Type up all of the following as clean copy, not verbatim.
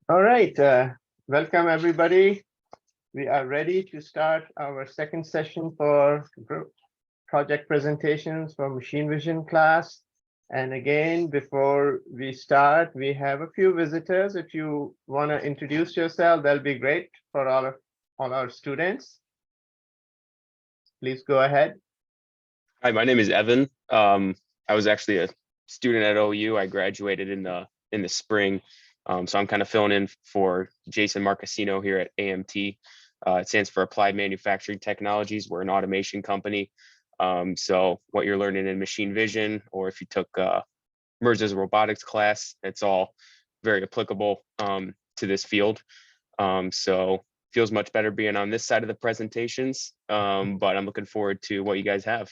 All right, welcome everybody. We are ready to start our second session for project presentations for machine vision class. And again, before we start, we have a few visitors. If you want to introduce yourself, that'll be great for all our students. Please go ahead. Hi, my name is Evan. I was actually a student at OU. I graduated in the spring. So I'm kind of filling in for Jason Marcassino here at AMT. It stands for Applied Manufacturing Technologies. We're an automation company. So what you're learning in machine vision, or if you took Mirza's robotics class, it's all very applicable to this field. So feels much better being on this side of the presentations, but I'm looking forward to what you guys have.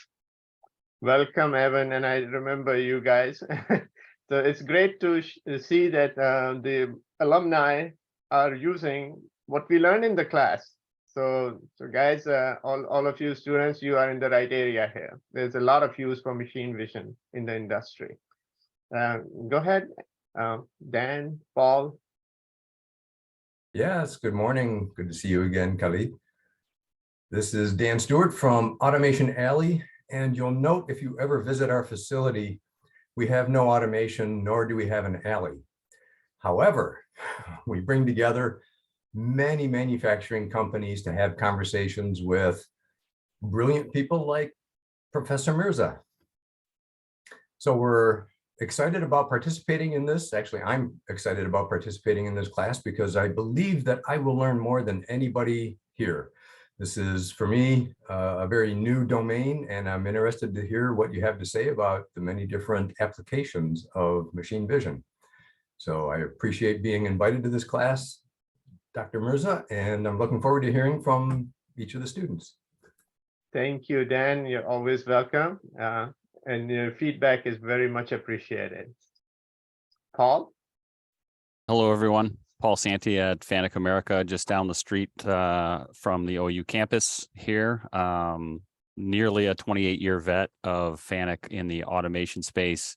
Welcome, Evan, and I remember you guys. So it's great to see that the alumni are using what we learned in the class. So guys, all of you students, you are in the right area here. There's a lot of use for machine vision in the industry. Go ahead, Dan, Paul. Yes, good morning. Good to see you again, Khalid. This is Dan Stewart from Automation Alley. And you'll note if you ever visit our facility, we have no automation, nor do we have an alley. However, we bring together many manufacturing companies to have conversations with brilliant people like Professor Mirza. So we're excited about participating in this. Actually, I'm excited about participating in this class because I believe that I will learn more than anybody here. This is, for me, a very new domain, and I'm interested to hear what you have to say about the many different applications of machine vision. So I appreciate being invited to this class, Dr. Mirza, and I'm looking forward to hearing from each of the students. Thank you, Dan. You're always welcome, and your feedback is very much appreciated. Paul? Hello, everyone. Paul Santi at Fanuc America, just down the street from the OU campus here. Nearly a 28-year vet of Fanuc in the automation space,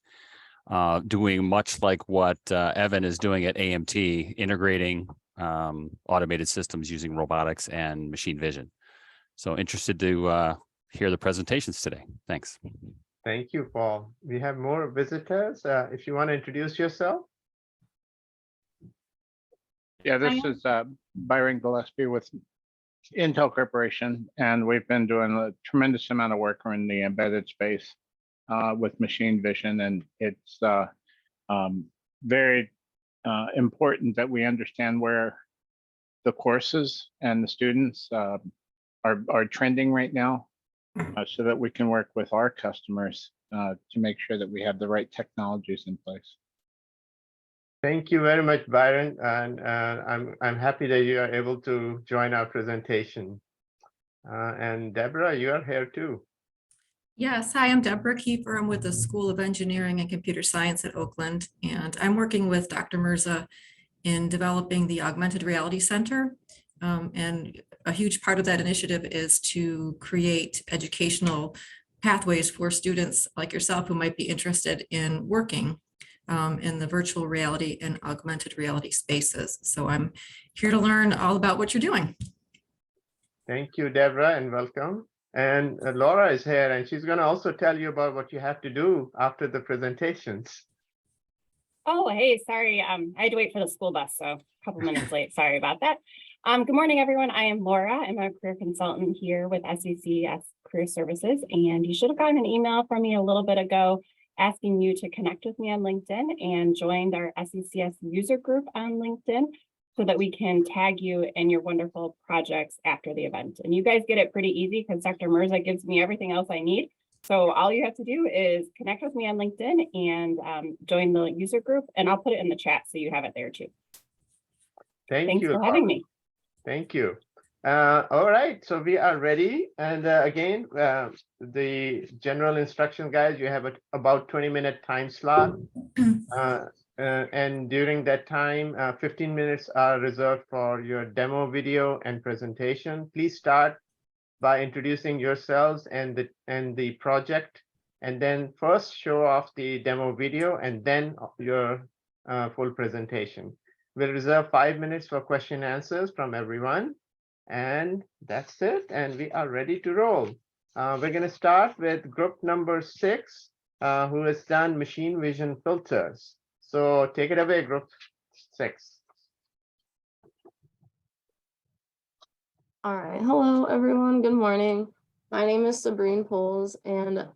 doing much like what Evan is doing at AMT, integrating automated systems using robotics and machine vision. So interested to hear the presentations today. Thanks. Thank you, Paul. We have more visitors. If you want to introduce yourself. Yeah, this is Byron Gillespie with Intel Corporation, and we've been doing a tremendous amount of work in the embedded space with machine vision, and it's very important that we understand where the courses and the students are trending right now, so that we can work with our customers to make sure that we have the right technologies in place. Thank you very much, Byron, and I'm happy that you are able to join our presentation. And Deborah, you are here too. Yes, hi, I'm Deborah Kiefer. I'm with the School of Engineering and Computer Science at Oakland, and I'm working with Dr. Mirza in developing the Augmented Reality Center. And a huge part of that initiative is to create educational pathways for students like yourself who might be interested in working in the virtual reality and augmented reality spaces. So I'm here to learn all about what you're doing. Thank you, Deborah, and welcome. And Laura is here, and she's going to also tell you about what you have to do after the presentations. Oh, hey, sorry. I had to wait for the school bus, so a couple minutes late. Sorry about that. Good morning, everyone. I am Laura. I'm a career consultant here with SECS Career Services, and you should have gotten an email from me a little bit ago asking you to connect with me on LinkedIn and join our SECS user group on LinkedIn so that we can tag you in your wonderful projects after the event. And you guys get it pretty easy because Dr. Mirza gives me everything else I need. So all you have to do is connect with me on LinkedIn and join the user group, and I'll put it in the chat so you have it there too. Thanks for having me. Thank you. All right, so we are ready. And again, the general instruction, guys, you have about 20-minute time slot. And during that time, 15 minutes are reserved for your demo video and presentation. Please start by introducing yourselves and the project, and then first show off the demo video and then your full presentation. We'll reserve 5 minutes for question and answers from everyone. And that's it. And we are ready to roll. We're going to start with group number 6, who has done machine vision filters. So take it away, group 6. All right. Hello, everyone. Good morning. My name is Sabrin and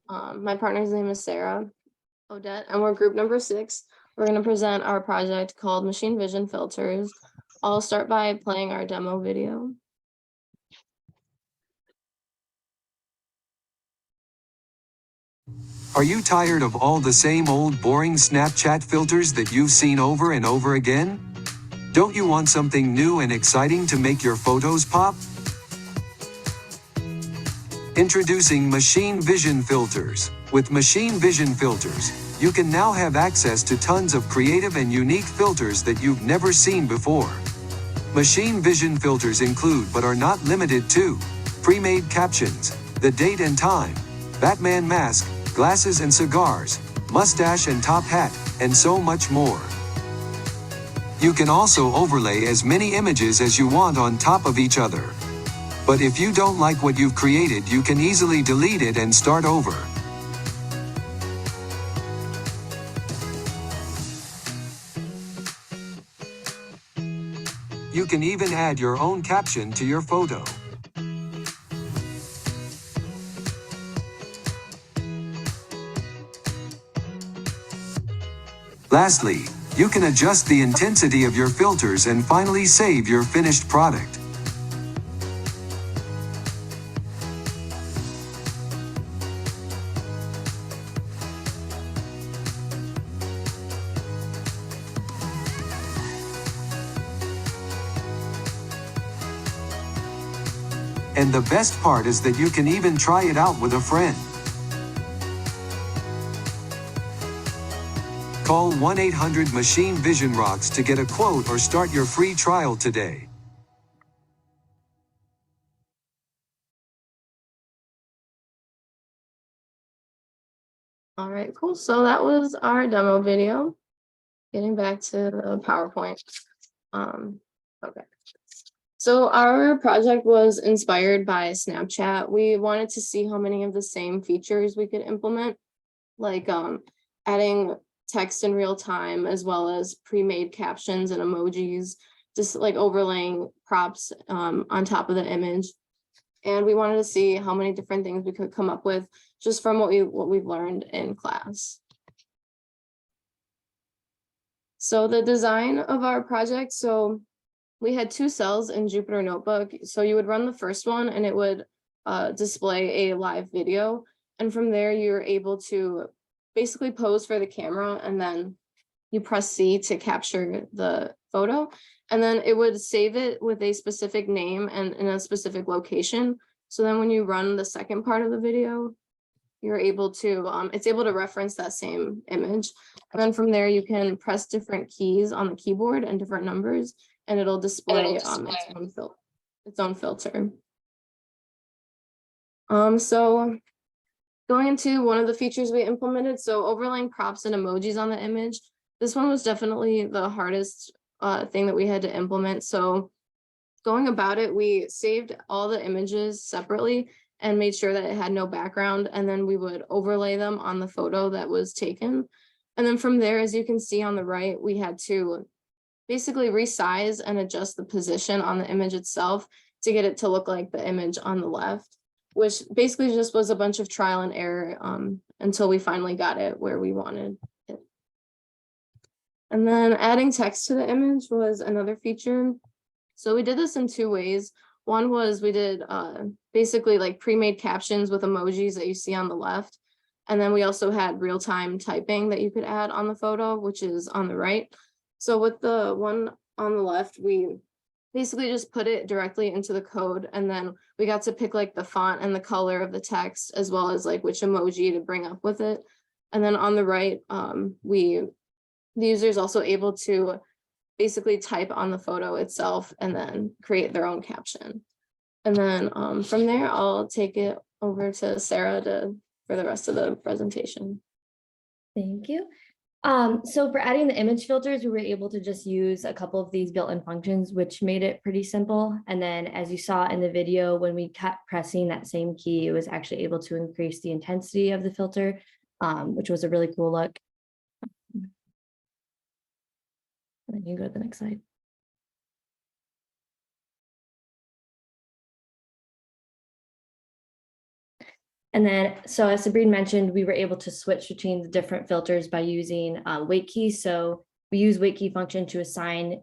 my partner's name is Sarah Odette, and we're group number 6. We're going to present our project called Machine Vision Filters. I'll start by playing our demo video. Are you tired of all the same old boring Snapchat filters that you've seen over and over again? Don't you want something new and exciting to make your photos pop? Introducing Machine Vision Filters. With Machine Vision Filters, you can now have access to tons of creative and unique filters that you've never seen before. Machine Vision Filters include but are not limited to pre-made captions, the date and time, Batman mask, glasses and cigars, mustache and top hat, and so much more. You can also overlay as many images as you want on top of each other. But if you don't like what you've created, you can easily delete it and start over. You can even add your own caption to your photo. Lastly, you can adjust the intensity of your filters and finally save your finished product. And the best part is that you can even try it out with a friend. Call 1-800-MACHINE-VISION-ROCKS to get a quote or start your free trial today. All right, cool. So that was our demo video. Getting back to the PowerPoint. Okay. So our project was inspired by Snapchat. We wanted to see how many of the same features we could implement, like adding text in real time, as well as pre-made captions and emojis, just like overlaying props on top of the image. And we wanted to see how many different things we could come up with just from what we've learned in class. So the design of our project, so we had 2 cells in Jupyter Notebook. So you would run the first one and it would display a live video. And from there, you're able to basically pose for the camera, and then you press C to capture the photo. And then it would save it with a specific name and in a specific location. So then when you run the second part of the video, you're able to, it's able to reference that same image. And then from there, you can press different keys on the keyboard and different numbers, and it'll display its own filter. So going into one of the features we implemented, so overlaying props and emojis on the image. This one was definitely the hardest thing that we had to implement. So going about it, we saved all the images separately and made sure that it had no background, and then we would overlay them on the photo that was taken. And then from there, as you can see on the right, we had to basically resize and adjust the position on the image itself to get it to look like the image on the left, which basically just was a bunch of trial and error until we finally got it where we wanted it. And then adding text to the image was another feature. So we did this in 2 ways. One was we did basically like pre-made captions with emojis that you see on the left. And then we also had real-time typing that you could add on the photo, which is on the right. So with the one on the left, we basically just put it directly into the code, and then we got to pick like the font and the color of the text, as well as like which emoji to bring up with it. And then on the right, the user is also able to basically type on the photo itself and then create their own caption. And then from there, I'll take it over to Sarah for the rest of the presentation. Thank you. So for adding the image filters, we were able to just use a couple of these built-in functions, which made it pretty simple. And then as you saw in the video, when we kept pressing that same key, it was actually able to increase the intensity of the filter, which was a really cool look. And then you can go to the next slide. And then, so as Sabrin mentioned, we were able to switch between the different filters by using wait keys. So we use wait key function to assign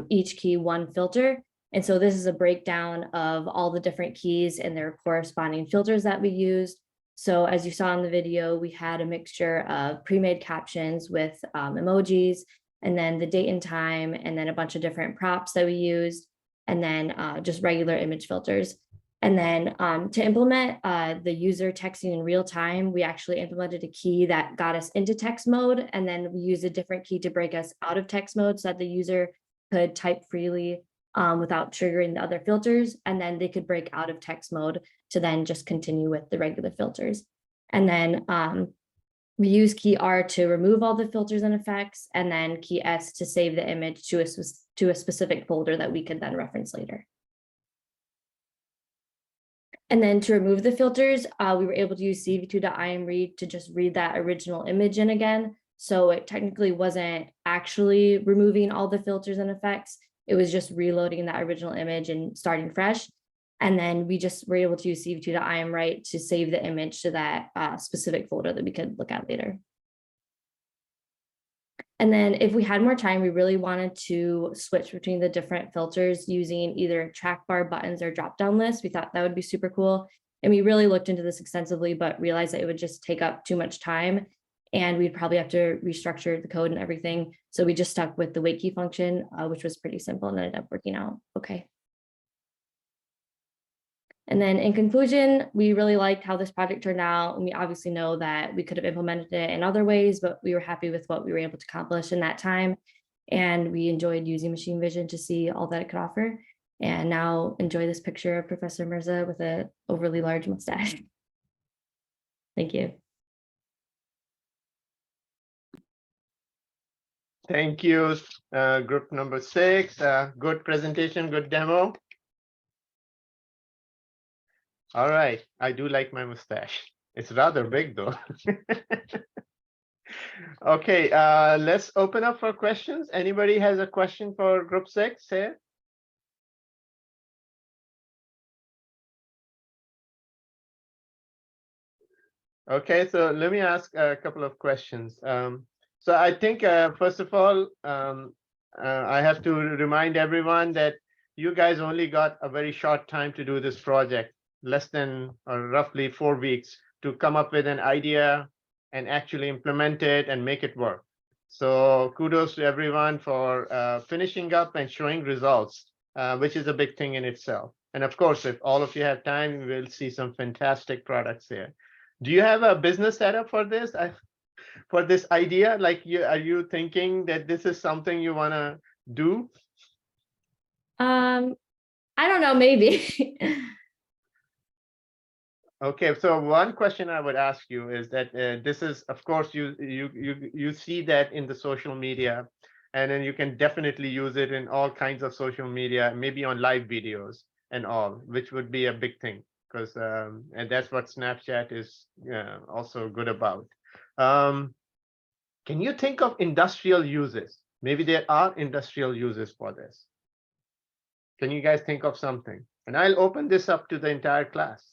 each key one filter. And so this is a breakdown of all the different keys and their corresponding filters that we used. So as you saw in the video, we had a mixture of pre-made captions with emojis, and then the date and time, and then a bunch of different props that we used, and then just regular image filters. And then to implement the user texting in real time, we actually implemented a key that got us into text mode. And then we used a different key to break us out of text mode so that the user could type freely without triggering the other filters. And then they could break out of text mode to then just continue with the regular filters. And then we use key R to remove all the filters and effects, and then key S to save the image to a specific folder that we could then reference later. And then to remove the filters, we were able to use CV2.imread to just read that original image in again. So it technically wasn't actually removing all the filters and effects. It was just reloading that original image and starting fresh. And then we just were able to use CV2.imwrite to save the image to that specific folder that we could look at later. And then if we had more time, we really wanted to switch between the different filters using either track bar buttons or drop-down lists. We thought that would be super cool. And we really looked into this extensively, but realized that it would just take up too much time. And we'd probably have to restructure the code and everything. So we just stuck with the wait key function, which was pretty simple and ended up working out okay. And then in conclusion, we really liked how this project turned out. And we obviously know that we could have implemented it in other ways, but we were happy with what we were able to accomplish in that time. And we enjoyed using machine vision to see all that it could offer. And now enjoy this picture of Professor Mirza with an overly large mustache. Thank you. Thank you, group number 6. Good presentation, good demo. All right, I do like my mustache. It's rather big though. Okay, let's open up for questions. Anybody has a question for group 6 here? Okay, so let me ask a couple of questions. So I think, first of all, I have to remind everyone that you guys only got a very short time to do this project, less than or roughly 4 weeks, to come up with an idea and actually implement it and make it work. So kudos to everyone for finishing up and showing results, which is a big thing in itself. And of course, if all of you have time, we'll see some fantastic products here. Do you have a business setup for this? For this idea, like are you thinking that this is something you want to do? I don't know, maybe. Okay, so one question I would ask you is that this is, of course, you see that in the social media, and then you can definitely use it in all kinds of social media, maybe on live videos and all, which would be a big thing, because and that's what Snapchat is also good about. Can you think of industrial uses? Maybe there are industrial uses for this. Can you guys think of something? And I'll open this up to the entire class.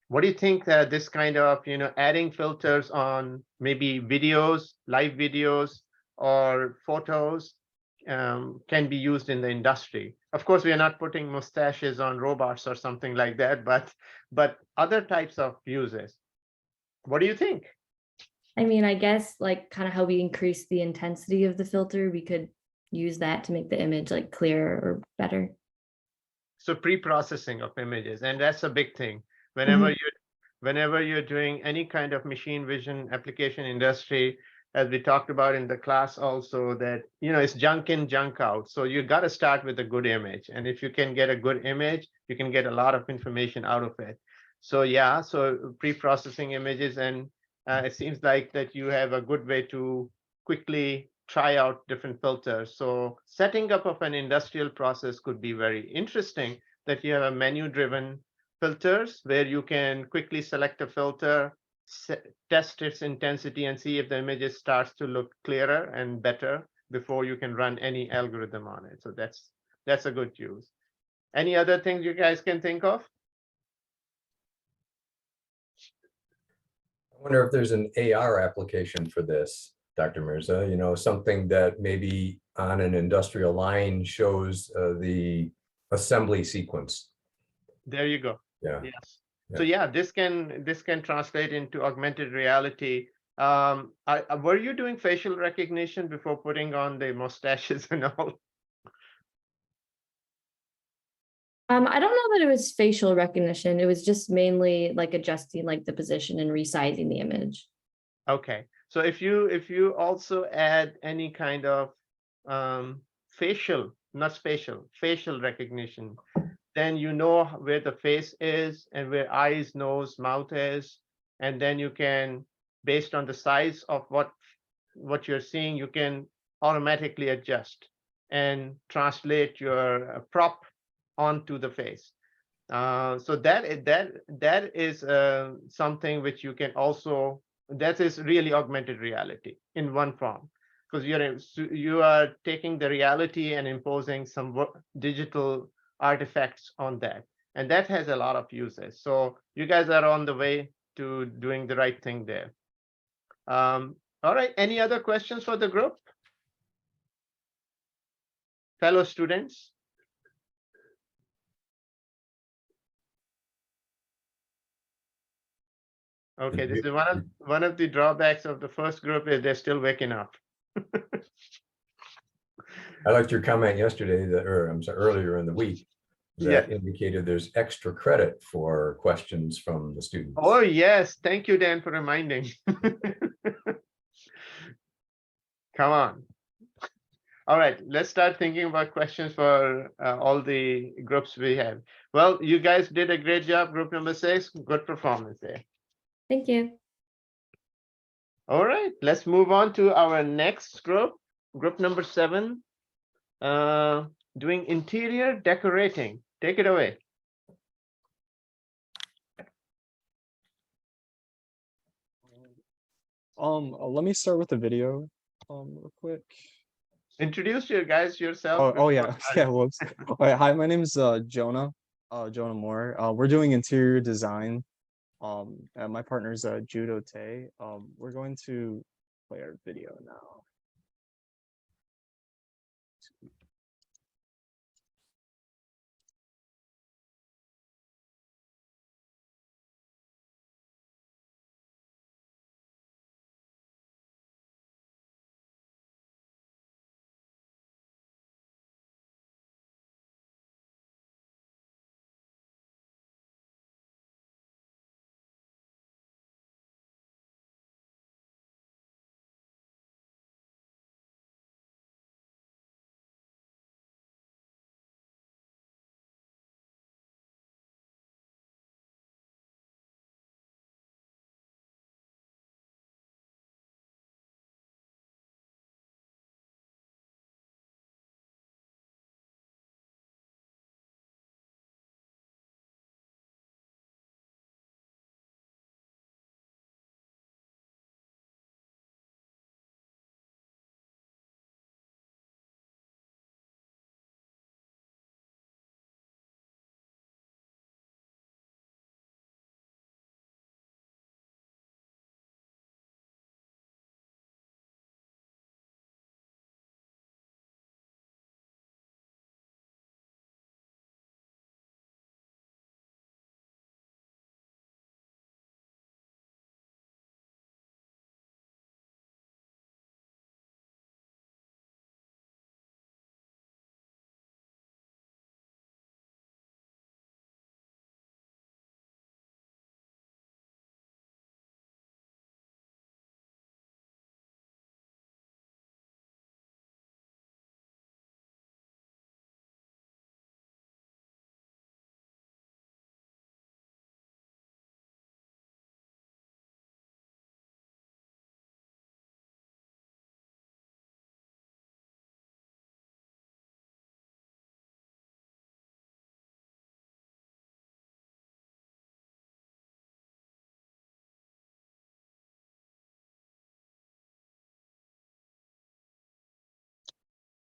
What do you think that this kind of, adding filters on maybe videos, live videos, or photos can be used in the industry? Of course, we are not putting mustaches on robots or something like that, but other types of uses. What do you think? I mean, I guess like kind of how we increase the intensity of the filter, we could use that to make the image like clearer or better. So pre-processing of images, and that's a big thing. Whenever you're doing any kind of machine vision application industry, as we talked about in the class also, that it's junk in, junk out. So you got to start with a good image, and if you can get a good image, you can get a lot of information out of it. So yeah, so pre-processing images, and it seems like that you have a good way to quickly try out different filters. So setting up of an industrial process could be very interesting, that you have a menu-driven filters where you can quickly select a filter, test its intensity, and see if the image starts to look clearer and better before you can run any algorithm on it. So that's a good use. Any other things you guys can think of? I wonder if there's an AR application for this, Dr. Mirza, something that maybe on an industrial line shows the assembly sequence. There you go. Yeah. Yes. So yeah, this can translate into augmented reality. Were you doing facial recognition before putting on the mustaches and all? I don't know that it was facial recognition. It was just mainly like adjusting like the position and resizing the image. Okay. So if you also add any kind of facial, not spatial, facial recognition, then you know where the face is and where eyes, nose, mouth is, and then you can, based on the size of what you're seeing, you can automatically adjust and translate your prop onto the face. So that is something which you can also, that is really augmented reality in one form, because you are taking the reality and imposing some digital artifacts on that, and that has a lot of uses. So you guys are on the way to doing the right thing there. All right, any other questions for the group, fellow students? Okay, this is one of the drawbacks of the first group, is they're still waking up. I liked your comment yesterday earlier in the week that indicated there's extra credit for questions from the students. Oh yes, thank you, Dan, for reminding. Come on. All right, let's start thinking about questions for all the groups we have. Well, you guys did a great job, group number 6. Good performance there. Thank you. All right, let's move on to our next group, group number 7, doing interior decorating. Take it away. Let me start with the video, real quick. Introduce you guys yourself. Oh yeah, yeah. Whoops. All right, hi, my name is Jonah, Jonah Moore. We're doing interior design. And my partner's Jood Otey. We're going to play our video now.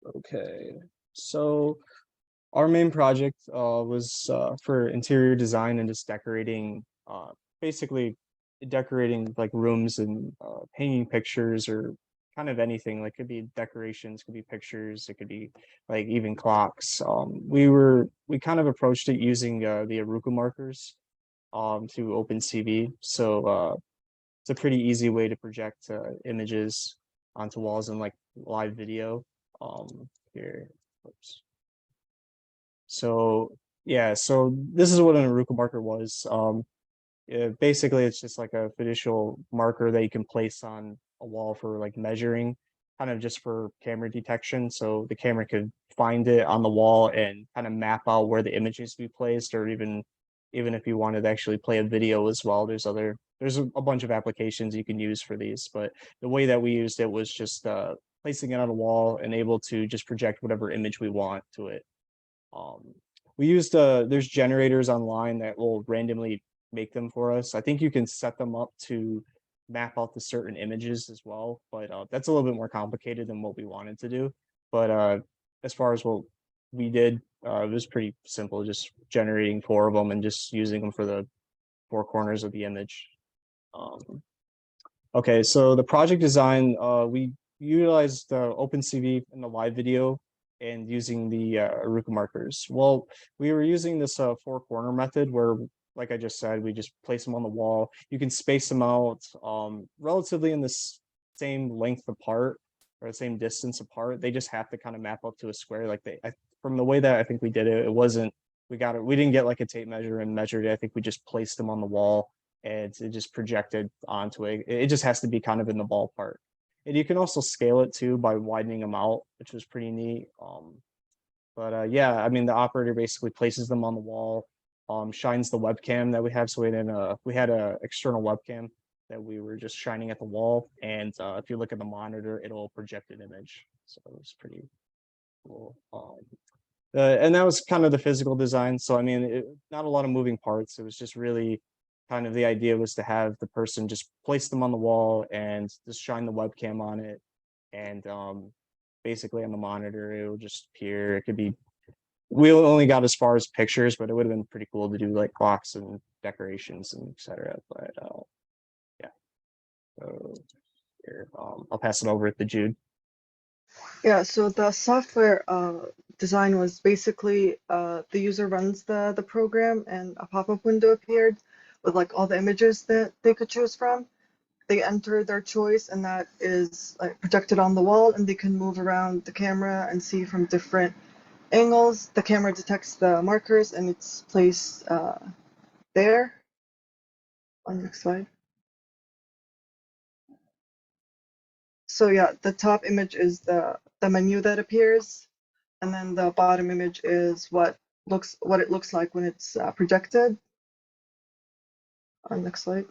Okay, so our main project was for interior design and just decorating, basically decorating like rooms and hanging pictures or kind of anything. Like could be decorations, could be pictures, it could be like even clocks. We kind of approached it using the Aruka markers through OpenCV. So it's a pretty easy way to project images onto walls in like live video. Here, oops. So yeah, so this is what an Aruka marker was. Basically, it's just like a fiducial marker that you can place on a wall for like measuring, kind of just for camera detection. So the camera could find it on the wall and kind of map out where the image needs to be placed, or even if you wanted to actually play a video as well. There's a bunch of applications you can use for these, but the way that we used it was just placing it on a wall and able to just project whatever image we want to it. We used there's generators online that will randomly make them for us. I think you can set them up to map out the certain images as well, but that's a little bit more complicated than what we wanted to do. But as far as what we did, it was pretty simple, just generating 4 of them and just using them for the 4 corners of the image. Okay, so the project design, we utilized OpenCV in the live video and using the Aruka markers. Well, we were using this 4-corner method where, like I just said, we just place them on the wall. You can space them out relatively in the same length apart or the same distance apart. They just have to kind of map up to a square. Like from the way that I think we did it, it wasn't, we didn't get like a tape measure and measured it. I think we just placed them on the wall and it just projected onto it. It just has to be kind of in the ballpark. And you can also scale it too by widening them out, which was pretty neat. But yeah, I mean, the operator basically places them on the wall, shines the webcam that we have. So we had a external webcam that we were just shining at the wall. And if you look at the monitor, it'll project an image. So it was pretty cool. And that was kind of the physical design. So, I mean, not a lot of moving parts. It was just really kind of the idea was to have the person just place them on the wall and just shine the webcam on it. And basically on the monitor, it will just appear. It could be, we only got as far as pictures, but it would have been pretty cool to do like clocks and decorations and etc. But yeah. So here, I'll pass it over to Jood. Yeah, so the software design was basically the user runs the program and a pop-up window appeared with like all the images that they could choose from. They enter their choice and that is like projected on the wall and they can move around the camera and see from different angles. The camera detects the markers and it's placed there. On the next slide. So yeah, the top image is the menu that appears, and then the bottom image is what it looks like when it's projected. On next slide.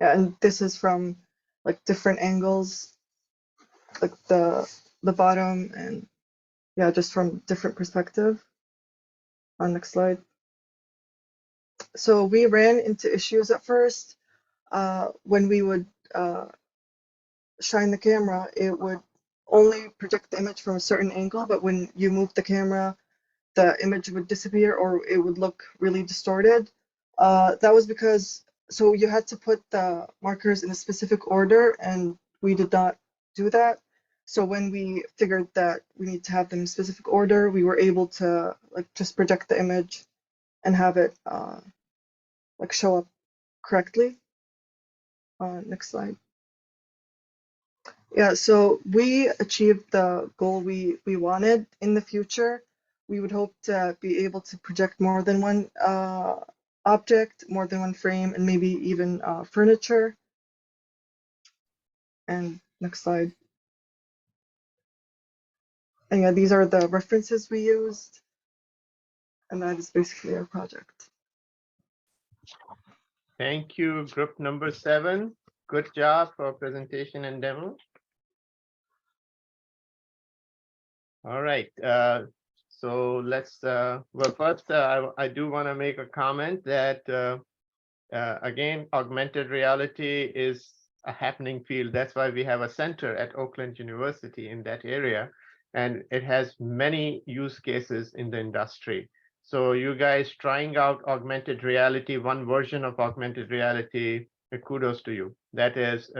Yeah, and this is from like different angles, like the bottom, and yeah, just from different perspective. On next slide. So we ran into issues at first when we would shine the camera, it would only project the image from a certain angle, but when you move the camera, the image would disappear or it would look really distorted. That was because, so you had to put the markers in a specific order and we did not do that. So when we figured that we need to have them in specific order, we were able to like just project the image and have it like show up correctly. Next slide. Yeah, so we achieved the goal we wanted. In the future, we would hope to be able to project more than one object, more than one frame, and maybe even furniture. And next slide. And yeah, these are the references we used. And that is basically our project. Thank you, group number 7. Good job for presentation and demo. All right, so let's, well, first, I do want to make a comment that, again, augmented reality is a happening field. That's why we have a center at Oakland University in that area, and it has many use cases in the industry. So you guys trying out augmented reality, one version of augmented reality, kudos to you. That is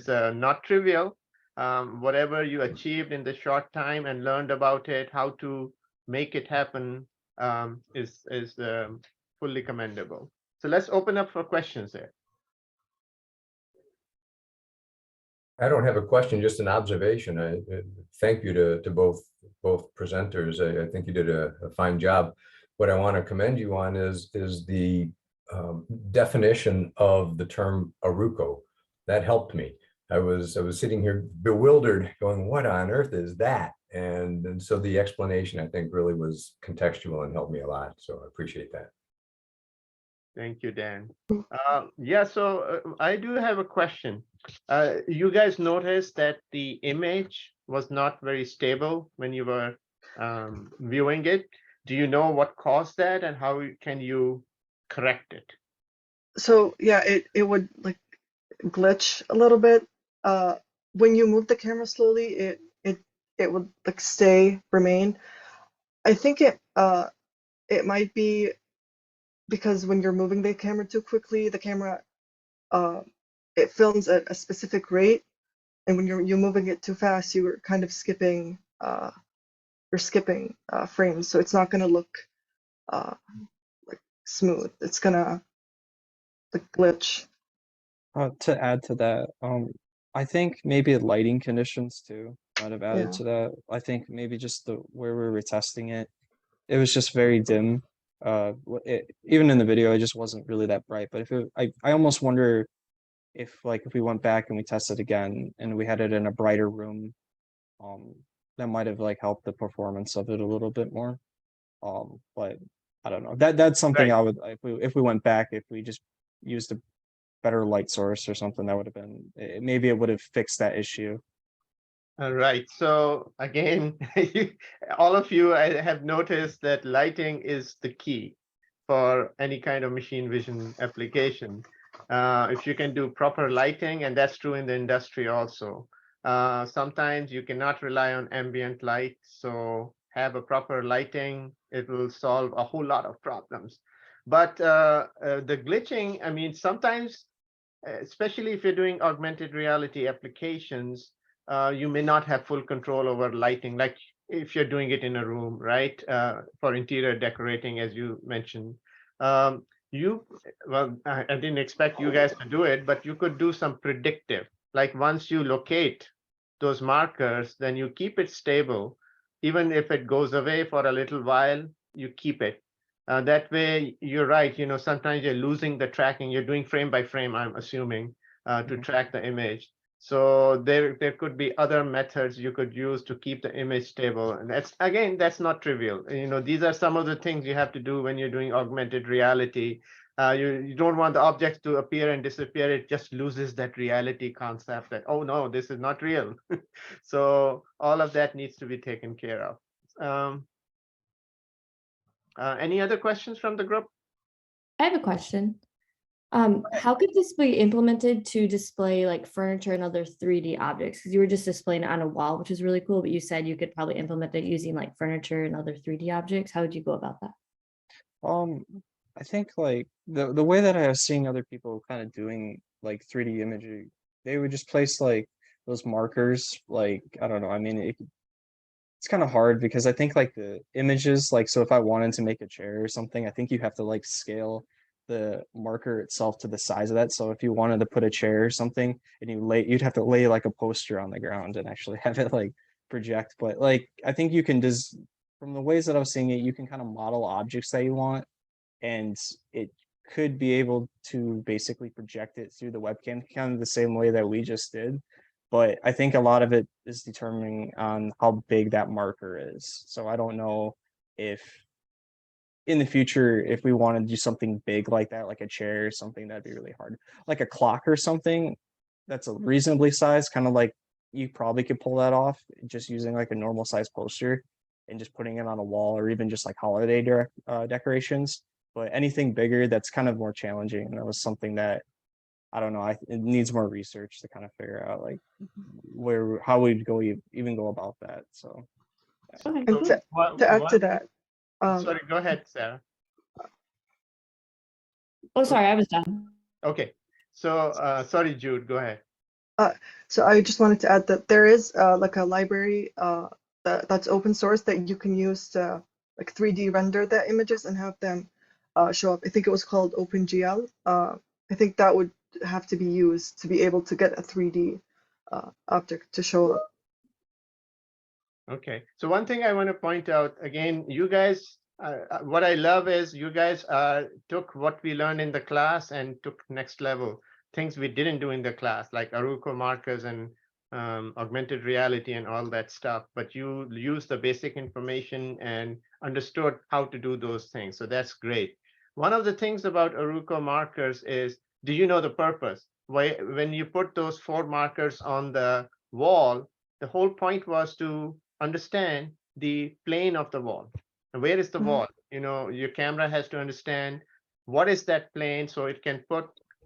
not trivial. Whatever you achieved in the short time and learned about it, how to make it happen, is fully commendable. So let's open up for questions there. I don't have a question, just an observation. I thank you to both presenters. I think you did a fine job. What I want to commend you on is the definition of the term Aruco. That helped me. I was sitting here bewildered, going, "What on earth is that?" And so the explanation, I think, really was contextual and helped me a lot. So I appreciate that. Thank you, Dan. Yeah, so I do have a question. You guys noticed that the image was not very stable when you were viewing it. Do you know what caused that, and how can you correct it? So yeah, it would like glitch a little bit. When you move the camera slowly, it would like remain. I think it might be because when you're moving the camera too quickly, the camera it films at a specific rate, and when you're moving it too fast, you're kind of skipping frames, so it's not going to look like smooth. It's gonna like glitch. To add to that, I think maybe lighting conditions too might have added Yeah. to that. I think maybe just where we were testing it, it was just very dim. Even in the video, it just wasn't really that bright. But I almost wonder if we went back and we tested again and we had it in a brighter room, that might have helped the performance of it a little bit more. But I don't know. That's something Right. I would, if we went back, if we just used a better light source or something, that would have been, maybe it would have fixed that issue. All right. So again, all of you, I have noticed that lighting is the key for any kind of machine vision application. If you can do proper lighting, and that's true in the industry also. Sometimes you cannot rely on ambient light, so have a proper lighting. It will solve a whole lot of problems. But the glitching, I mean, sometimes, especially if you're doing augmented reality applications, you may not have full control over lighting, like if you're doing it in a room, right? For interior decorating, as you mentioned. Well, I didn't expect you guys to do it, but you could do some predictive. Like once you locate those markers, then you keep it stable. Even if it goes away for a little while, you keep it. That way, you're right. You know, sometimes you're losing the tracking. You're doing frame by frame, I'm assuming, to track the image. So there could be other methods you could use to keep the image stable. And that's not trivial. You know, these are some of the things you have to do when you're doing augmented reality. You don't want the objects to appear and disappear. It just loses that reality concept that, oh no, this is not real. So all of that needs to be taken care of. Any other questions from the group? I have a question. How could this be implemented to display furniture and other 3D objects? Because you were just displaying it on a wall, which is really cool, but you said you could probably implement it using furniture and other 3D objects. How would you go about that? I think the way that I was seeing other people kind of doing 3D imagery, they would just place those markers, I don't know. I mean, it's kind of hard because I think the images, so if I wanted to make a chair or something, I think you have to scale the marker itself to the size of that. So if you wanted to put a chair or something and you'd have to lay a poster on the ground and actually have it project. But I think you can just, from the ways that I was seeing it, you can kind of model objects that you want, and it could be able to basically project it through the webcam, kind of the same way that we just did. But I think a lot of it is determining on how big that marker is. So I don't know if in the future, if we want to do something big like that, like a chair or something, that'd be really hard. Like a clock or something that's a reasonably sized, kind of you probably could pull that off just using a normal size poster and just putting it on a wall, or even just holiday decorations. But anything bigger, that's kind of more challenging. And that was something that I don't know. It needs more research to kind of figure out like how we'd even go about that. So. Okay, And cool. to add to that, Sorry, go ahead, Sarah. Oh, sorry, I was done. Okay, so sorry, Jude, go ahead. So I just wanted to add that there is like a library that's open source that you can use to like 3D render the images and have them show up. I think it was called OpenGL. I think that would have to be used to be able to get a 3D object to show up. Okay, so one thing I want to point out again, you guys, what I love is you guys took what we learned in the class and took next level things we didn't do in the class, like Aruko markers and augmented reality and all that stuff. But you used the basic information and understood how to do those things. So that's great. One of the things about Aruko markers is, do you know the purpose? Why, when you put those 4 markers on the wall, the whole point was to understand the plane of the wall. And where is the wall? You know, your camera has to understand what is that plane, so it can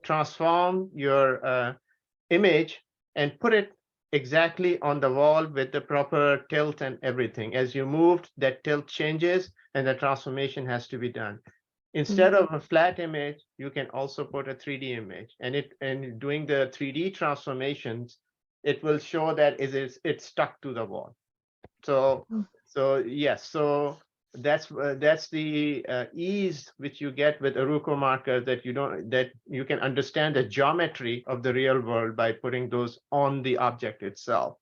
transform your image and put it exactly on the wall with the proper tilt and everything. As you moved, that tilt changes and the transformation has to be done. Instead of a flat image, you can also put a 3D image, and doing the 3D transformations, it will show that it's stuck to the wall. So yes, so that's the ease which you get with Aruko markers, that you can understand the geometry of the real world by putting those on the object itself.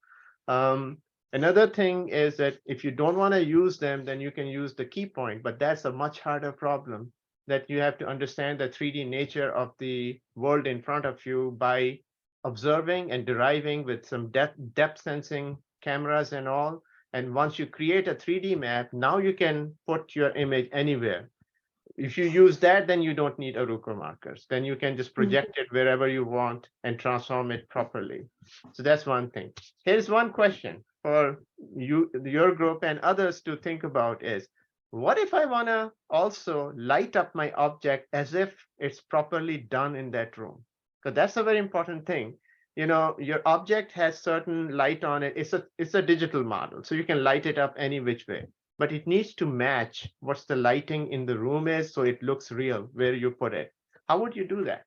Another thing is that if you don't want to use them, then you can use the key point, but that's a much harder problem, that you have to understand the 3D nature of the world in front of you by observing and deriving with some depth sensing cameras and all. And once you create a 3D map, now you can put your image anywhere. If you use that, then you don't need Aruko markers. Then you can just project it wherever you want and transform it properly. So that's one thing. Here's one question for you, your group and others to think about is, what if I want to also light up my object as if it's properly done in that room? Because that's a very important thing. You know, your object has certain light on it. It's a digital model, so you can light it up any which way, but it needs to match what's the lighting in the room is, so it looks real where you put it. How would you do that?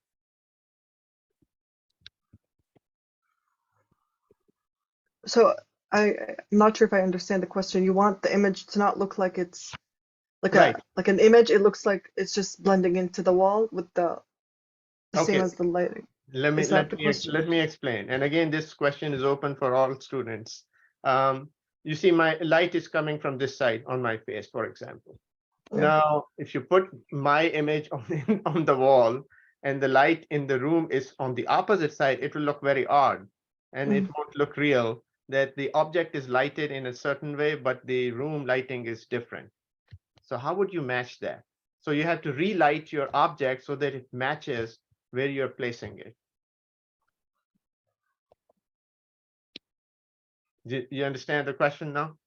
So I'm not sure if I understand the question. You want the image to not look like it's like like an image. It looks like it's just blending into the wall with the same as the lighting. Let me explain. And again, this question is open for all students. You see, my light is coming from this side on my face, for example. Now, if you put my image on the wall and the light in the room is on the opposite side, it will look very odd and it won't look real, that the object is lighted in a certain way, but the room lighting is different. So how would you match that? So you have to relight your object so that it matches where you're placing it. Do you understand the question now?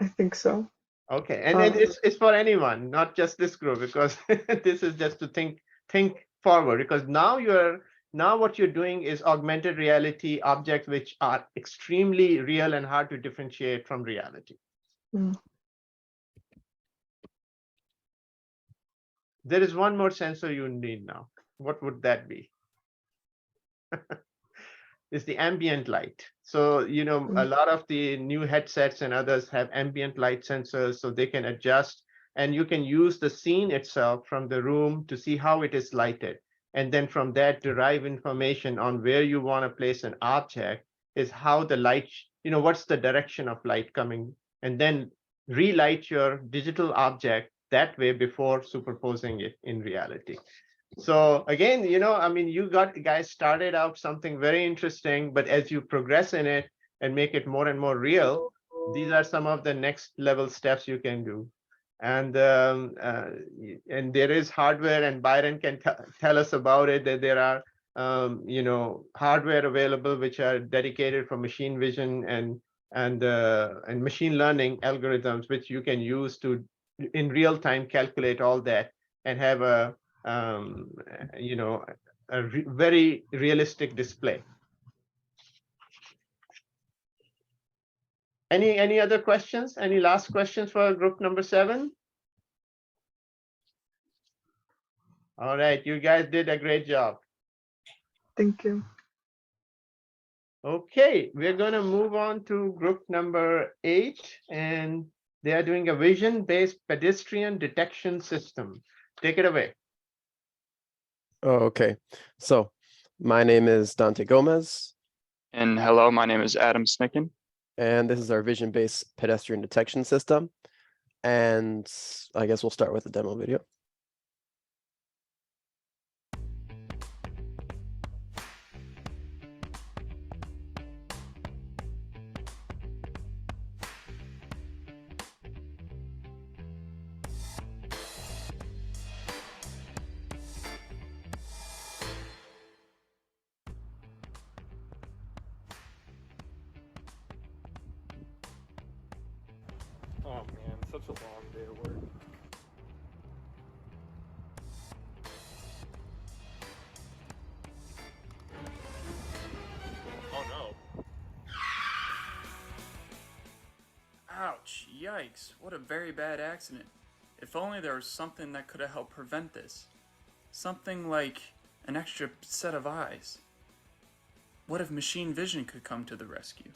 I think so. Okay, and it's for anyone, not just this group, because this is just to think forward, because now what you're doing is augmented reality objects which are extremely real and hard to differentiate from reality. There is one more sensor you need now. What would that be? Is the ambient light. So, you know, a lot of the new headsets and others have ambient light sensors, so they can adjust, and you can use the scene itself from the room to see how it is lighted. And then from that, derive information on where you want to place an object, is how the light, you know, what's the direction of light coming, and then relight your digital object that way before superposing it in reality. So again, you know, I mean, you guys started out something very interesting, but as you progress in it and make it more and more real, these are some of the next level steps you can do. And there is hardware, and Byron can tell us about it, that there are, you know, hardware available which are dedicated for machine vision and machine learning algorithms, which you can use to in real time calculate all that and have a you know, a very realistic display. Any other questions? Any last questions for group number 7? All right, you guys did a great job. Thank you. Okay, we're going to move on to group number 8, and they are doing a vision-based pedestrian detection system. Take it away. Oh, okay. So my name is Dante Gomez, And hello, my name is Adam Snitgen. and this is our vision-based pedestrian detection system. And I guess we'll start with the demo video. Oh man, such a long day of work. Oh no. Ouch, yikes, what a very bad accident. If only there was something that could have helped prevent this. Something like an extra set of eyes. What if machine vision could come to the rescue?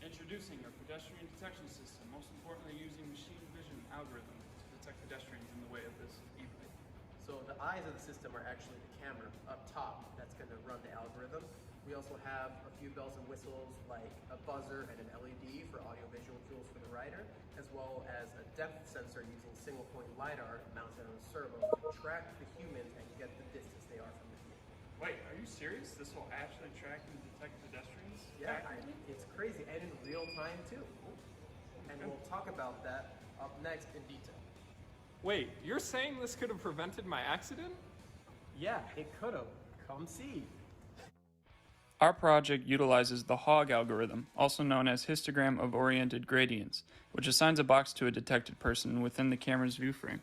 Introducing our pedestrian detection system, most importantly using machine vision algorithm to detect pedestrians in the way of this e-bike. So the eyes of the system are actually the camera up top that's going to run the algorithm. We also have a few bells and whistles like a buzzer and an LED for audiovisual tools for the rider, as well as a depth sensor using single point LiDAR mounted on a servo to track the humans and get the distance they are from the vehicle. Wait, are you serious? This will actually track and detect pedestrians? Yeah, it's crazy, and in real time too. And we'll talk about that up next in detail. Wait, you're saying this could have prevented my accident? Yeah, it could have. Come see. Our project utilizes the HOG algorithm, also known as histogram of oriented gradients, which assigns a box to a detected person within the camera's view frame.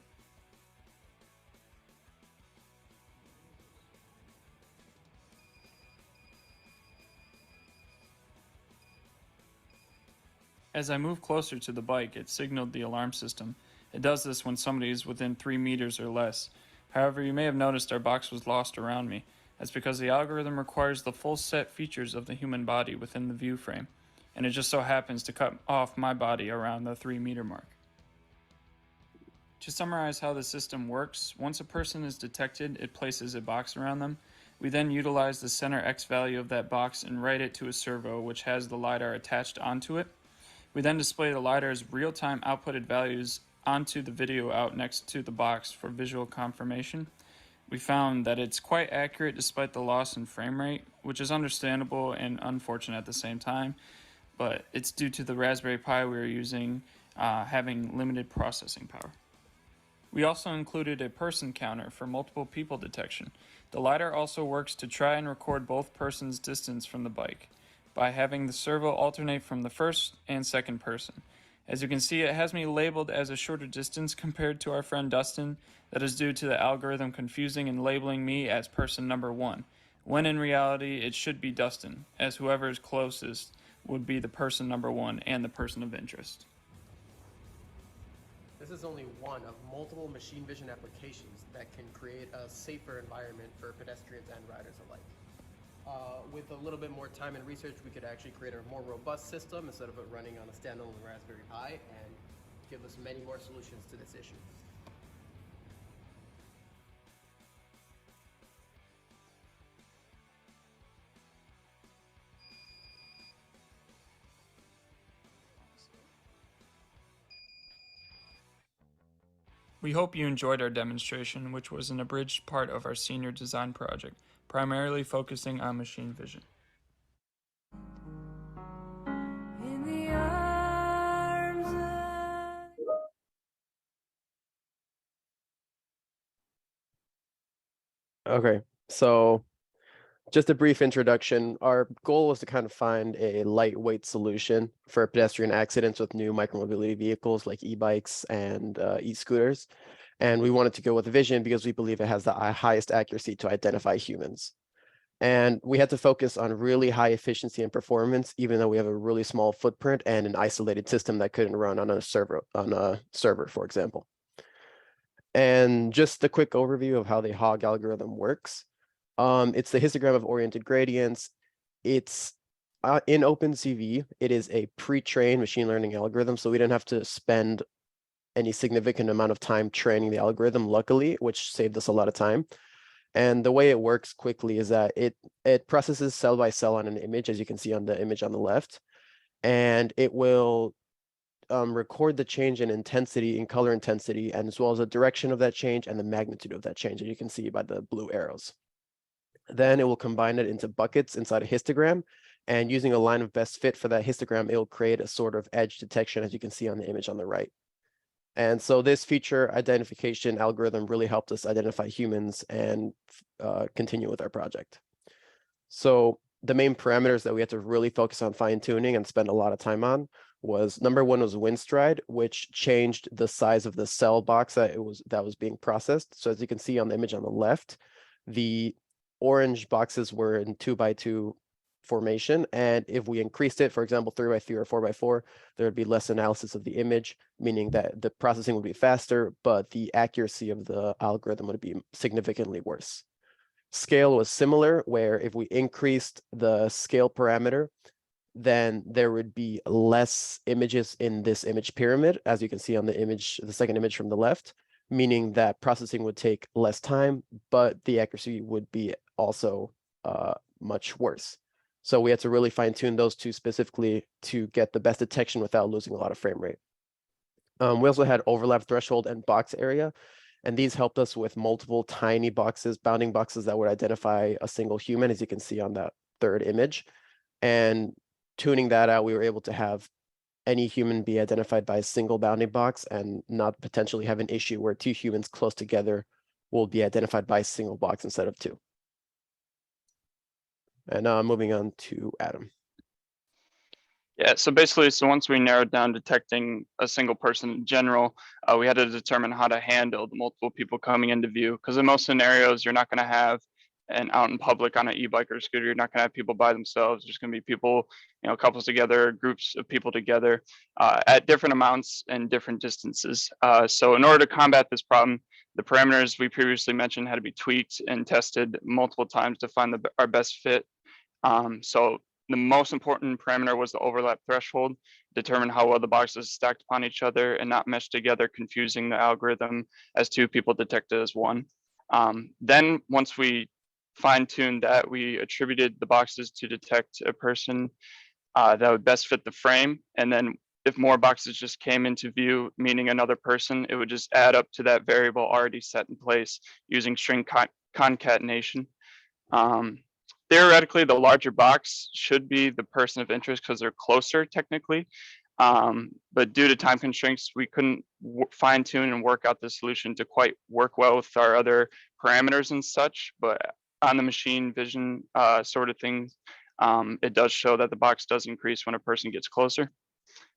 As I move closer to the bike, it signaled the alarm system. It does this when somebody is within 3 meters or less. However, you may have noticed our box was lost around me. That's because the algorithm requires the full set features of the human body within the view frame, and it just so happens to cut off my body around the 3 meter mark. To summarize how the system works, once a person is detected, it places a box around them. We then utilize the center X value of that box and write it to a servo which has the LiDAR attached onto it. We then display the LiDAR's real-time outputted values onto the video out next to the box for visual confirmation. We found that it's quite accurate despite the loss in frame rate, which is understandable and unfortunate at the same time, but it's due to the Raspberry Pi we were using having limited processing power. We also included a person counter for multiple people detection. The LiDAR also works to try and record both persons' distance from the bike by having the servo alternate from the first and second person. As you can see, it has me labeled as a shorter distance compared to our friend Dustin. That is due to the algorithm confusing and labeling me as person number 1, when in reality it should be Dustin, as whoever is closest would be the person number 1 and the person of interest. This is only one of multiple machine vision applications that can create a safer environment for pedestrians and riders alike. With a little bit more time and research, we could actually create a more robust system instead of it running on a standalone Raspberry Pi and give us many more solutions to this issue. We hope you enjoyed our demonstration, which was an abridged part of our senior design project, primarily focusing on machine vision. Okay, so just a brief introduction. Our goal was to kind of find a lightweight solution for pedestrian accidents with new micromobility vehicles like e-bikes and e-scooters. And we wanted to go with vision because we believe it has the highest accuracy to identify humans. And we had to focus on really high efficiency and performance, even though we have a really small footprint and an isolated system that couldn't run on a server, for example. And just a quick overview of how the HOG algorithm works. It's the histogram of oriented gradients. It's in OpenCV. It is a pre-trained machine learning algorithm, so we didn't have to spend any significant amount of time training the algorithm, luckily, which saved us a lot of time. And the way it works quickly is that it processes cell by cell on an image, as you can see on the image on the left, and it will record the change in intensity, in color intensity, and as well as the direction of that change and the magnitude of that change, as you can see by the blue arrows. Then it will combine it into buckets inside a histogram, and using a line of best fit for that histogram, it will create a sort of edge detection, as you can see on the image on the right. And so this feature identification algorithm really helped us identify humans and continue with our project. So the main parameters that we had to really focus on fine tuning and spend a lot of time on was, number one was wind stride, which changed the size of the cell box that was being processed. So as you can see on the image on the left, the orange boxes were in 2x2 formation, and if we increased it, for example, 3x3 or 4x4, there would be less analysis of the image, meaning that the processing would be faster, but the accuracy of the algorithm would be significantly worse. Scale was similar, where if we increased the scale parameter, then there would be less images in this image pyramid, as you can see on the image, the second image from the left, meaning that processing would take less time, but the accuracy would be also much worse. So we had to really fine tune those two specifically to get the best detection without losing a lot of frame rate. We also had overlap threshold and box area, and these helped us with multiple tiny boxes, bounding boxes that would identify a single human, as you can see on that third image. And tuning that out, we were able to have any human be identified by a single bounding box and not potentially have an issue where two humans close together will be identified by a single box instead of two. And moving on to Adam. Yeah, so basically, once we narrowed down detecting a single person in general, we had to determine how to handle the multiple people coming into view. Because in most scenarios, you're not going to have an out in public on an e-bike or scooter. You're not going to have people by themselves. There's going to be people, couples together, groups of people together at different amounts and different distances. So in order to combat this problem, the parameters we previously mentioned had to be tweaked and tested multiple times to find our best fit. So the most important parameter was the overlap threshold, determine how well the boxes stacked upon each other and not meshed together, confusing the algorithm as two people detected as one. Then once we fine-tuned that, we attributed the boxes to detect a person that would best fit the frame. And then if more boxes just came into view, meaning another person, it would just add up to that variable already set in place using string concatenation. Theoretically, the larger box should be the person of interest because they're closer technically. But due to time constraints, we couldn't fine tune and work out the solution to quite work well with our other parameters and such. But on the machine vision sort of things, it does show that the box does increase when a person gets closer.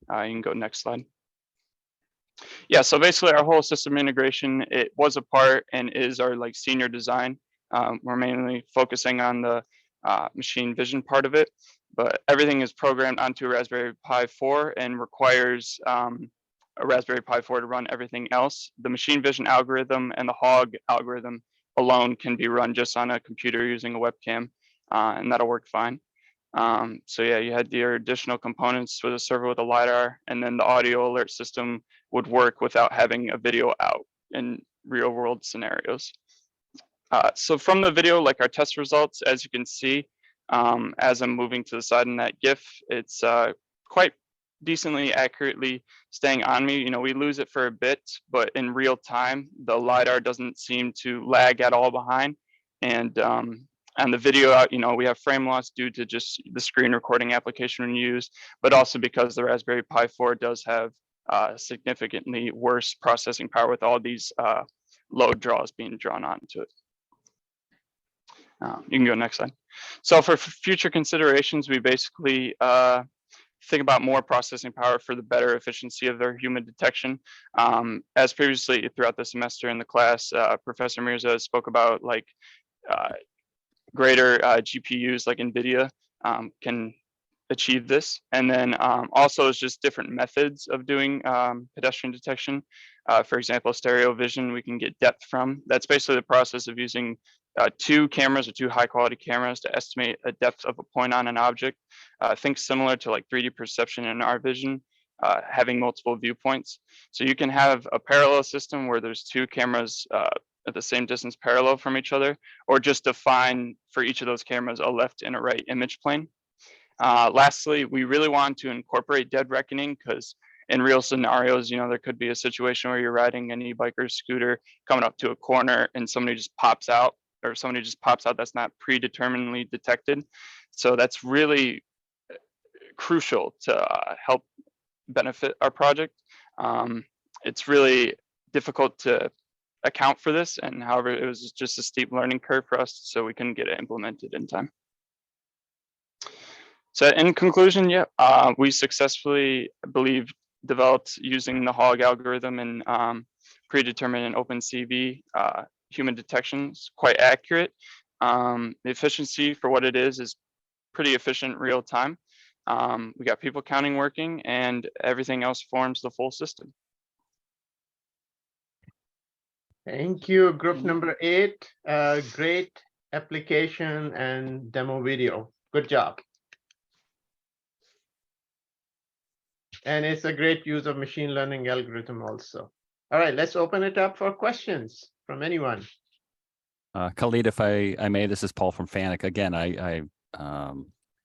You can go next slide. Yeah, so basically our whole system integration, it was a part and is our senior design. We're mainly focusing on the machine vision part of it, but everything is programmed onto a Raspberry Pi 4 and requires a Raspberry Pi 4 to run everything else. The machine vision algorithm and the HOG algorithm alone can be run just on a computer using a webcam, and that'll work fine. So yeah, you had your additional components with a server with a LiDAR, and then the audio alert system would work without having a video out in real world scenarios. So from the video, our test results, as you can see, as I'm moving to the side in that GIF, it's quite decently accurately staying on me. We lose it for a bit, but in real time, the LiDAR doesn't seem to lag at all behind. And on the video, we have frame loss due to just the screen recording application used, but also because the Raspberry Pi 4 does have significantly worse processing power with all these load draws being drawn onto it. You can go next slide. So for future considerations, we basically think about more processing power for the better efficiency of their human detection. As previously throughout the semester in the class, Professor Mirza spoke about like greater GPUs like NVIDIA can achieve this. And then also it's just different methods of doing pedestrian detection. For example, stereo vision, we can get depth from. That's basically the process of using two cameras or two high quality cameras to estimate a depth of a point on an object. Think similar to like 3D perception in our vision, having multiple viewpoints. So you can have a parallel system where there's two cameras at the same distance parallel from each other, or just define for each of those cameras a left and a right image plane. Lastly, we really want to incorporate dead reckoning because in real scenarios, you know, there could be a situation where you're riding an e-bike or scooter coming up to a corner and somebody just pops out, or somebody just pops out that's not predeterminedly detected. So that's really crucial to help benefit our project. It's really difficult to account for this, and however, it was just a steep learning curve for us, so we couldn't get it implemented in time. So in conclusion, yeah, we successfully, I believe, developed using the HOG algorithm and predetermined and OpenCV human detection is quite accurate. The efficiency for what it is pretty efficient real time. We got people counting working, and everything else forms the full system. Thank you, group number 8. Great application and demo video. Good job. And it's a great use of machine learning algorithm also. All right, let's open it up for questions from anyone. Khalid, if I may, this is Paul from FANUC. Again, I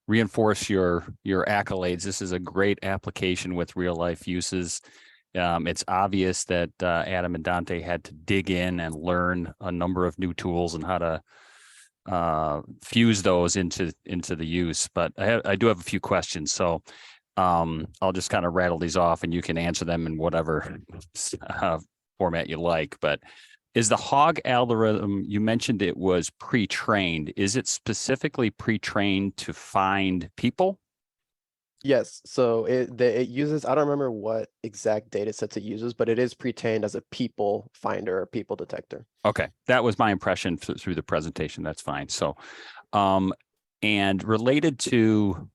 reinforce your accolades. This is a great application with real life uses. It's obvious that Adam and Dante had to dig in and learn a number of new tools and how to fuse those into the use. But I do have a few questions, so I'll just kind of rattle these off, and you can answer them in whatever format you like. But is the HOG algorithm, you mentioned it was pre-trained. Is it specifically pre-trained to find people? Yes, so it uses, I don't remember what exact data sets it uses, but it is pre-trained as a people finder or people detector. Okay, that was my impression through the presentation. That's fine. So, and related to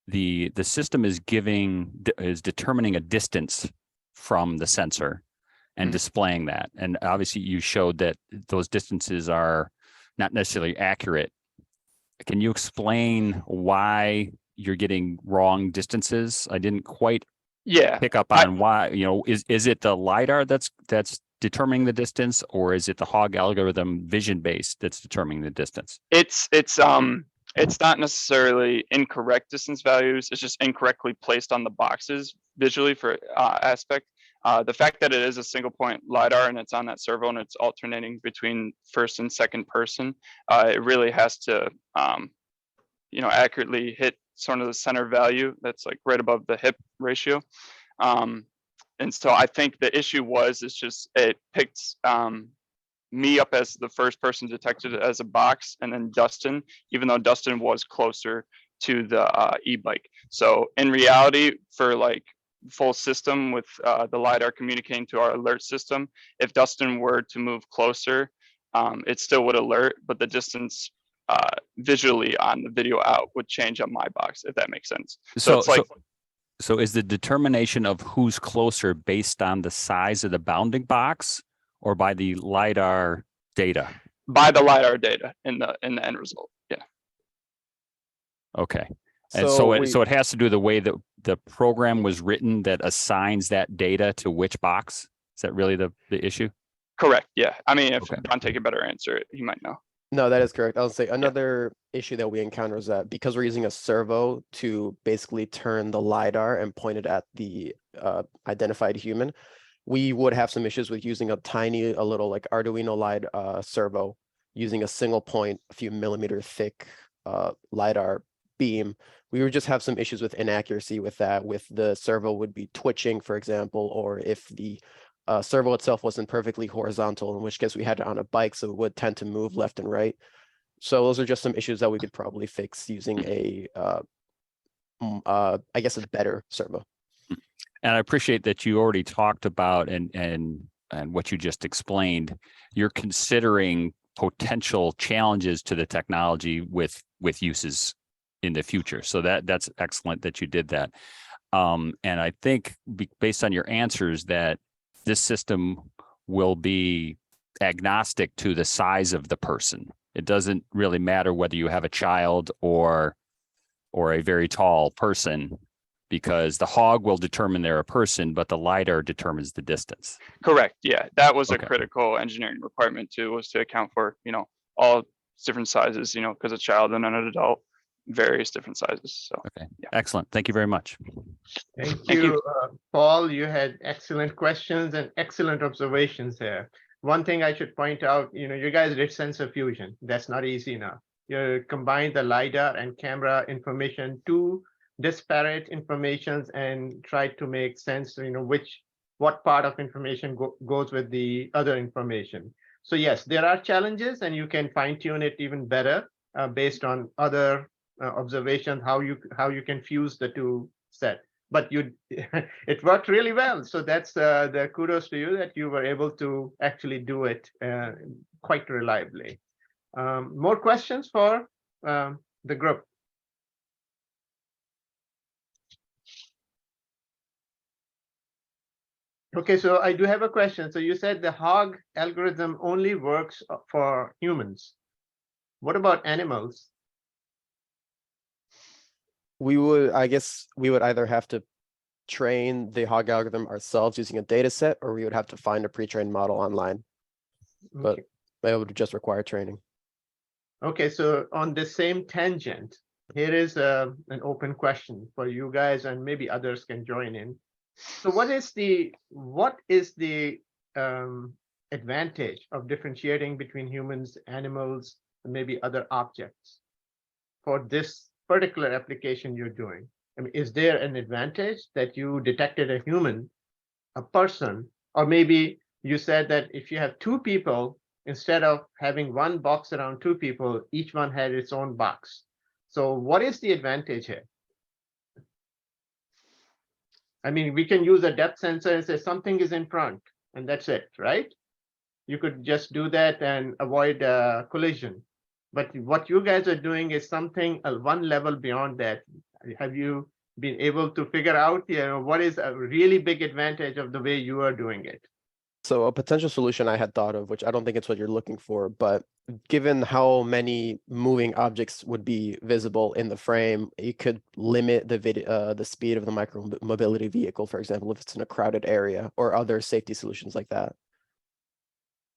the system is determining a distance from the sensor and displaying that. And obviously you showed that those distances are not necessarily accurate. Can you explain why you're getting wrong distances? I didn't quite pick up on why, you know, is it the LiDAR that's determining the distance, or is it the HOG algorithm vision based that's determining the distance? It's not necessarily incorrect distance values. It's just incorrectly placed on the boxes visually for aspect. The fact that it is a single point LiDAR and it's on that servo and it's alternating between first and second person, it really has to, you know, accurately hit sort of the center value that's like right above the hip ratio. And so I think the issue is just it picked me up as the first person detected as a box, and then Dustin, even though Dustin was closer to the e-bike. So in reality, for like full system with the LiDAR communicating to our alert system, if Dustin were to move closer, it still would alert, but the distance visually on the video out would change on my box, if that makes sense. So it's like, so is the determination of who's closer based on the size of the bounding box or by the LiDAR data? By the LiDAR data in the end result. Yeah. Okay. And so it has to do the way that the program was written that assigns that data to which box? Is that really the issue? Correct. Yeah. I mean, if Dante could better answer it, he might know. No, that is correct. I'll say another issue that we encounter is that because we're using a servo to basically turn the LiDAR and point it at the identified human, we would have some issues with using a little like Arduino LiDAR servo, using a single point, a few millimeter thick LiDAR beam. We would just have some issues with inaccuracy with that, with the servo would be twitching, for example, or if the servo itself wasn't perfectly horizontal, in which case we had it on a bike, so it would tend to move left and right. So those are just some issues that we could probably fix using a I guess, a better servo. And I appreciate that you already talked about and what you just explained. You're considering potential challenges to the technology with uses in the future. So that's excellent that you did that. And I think based on your answers that this system will be agnostic to the size of the person. It doesn't really matter whether you have a child or a very tall person, because the hog will determine they're a person, but the LiDAR determines the distance. Correct. Yeah, that was Okay. a critical engineering requirement too, was to account for, all different sizes, because a child and an adult, various different sizes. So, Okay. yeah. Excellent. Thank you very much. Thank Thank you. you, Paul. You had excellent questions and excellent observations there. One thing I should point out, you guys did sensor fusion. That's not easy now. You combine the LiDAR and camera information, two disparate informations, and try to make sense, what part of information goes with the other information. So yes, there are challenges, and you can fine tune it even better based on other observations, how you can fuse the two set. But it worked really well. So that's the kudos to you that you were able to actually do it quite reliably. More questions for the group? Okay, so I do have a question. So you said the hog algorithm only works for humans. What about animals? I guess we would either have to train the hog algorithm ourselves using a data set, or we would have to find a pre-trained model online. But it would just require training. Okay, so on the same tangent, here is an open question for you guys, and maybe others can join in. So what is the advantage of differentiating between humans, animals, and maybe other objects for this particular application you're doing? I mean, is there an advantage that you detected a human, a person, or maybe you said that if you have two people, instead of having one box around two people, each one had its own box. So what is the advantage here? I mean, we can use a depth sensor and say something is in front, and that's it, right? You could just do that and avoid collision. But what you guys are doing is something one level beyond that. Have you been able to figure out, what is a really big advantage of the way you are doing it? So a potential solution I had thought of, which I don't think it's what you're looking for, but given how many moving objects would be visible in the frame, you could limit the speed of the micro mobility vehicle, for example, if it's in a crowded area, or other safety solutions like that.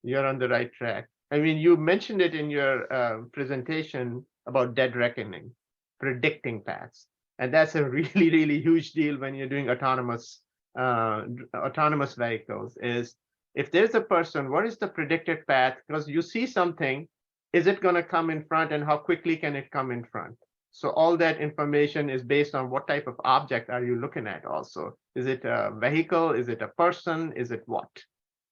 You're on the right track. I mean, you mentioned it in your presentation about dead reckoning, predicting paths. And that's a really, really huge deal when you're doing autonomous vehicles, is if there's a person, what is the predicted path? Because you see something, is it going to come in front, and how quickly can it come in front? So all that information is based on what type of object are you looking at also. Is it a vehicle? Is it a person? Is it what?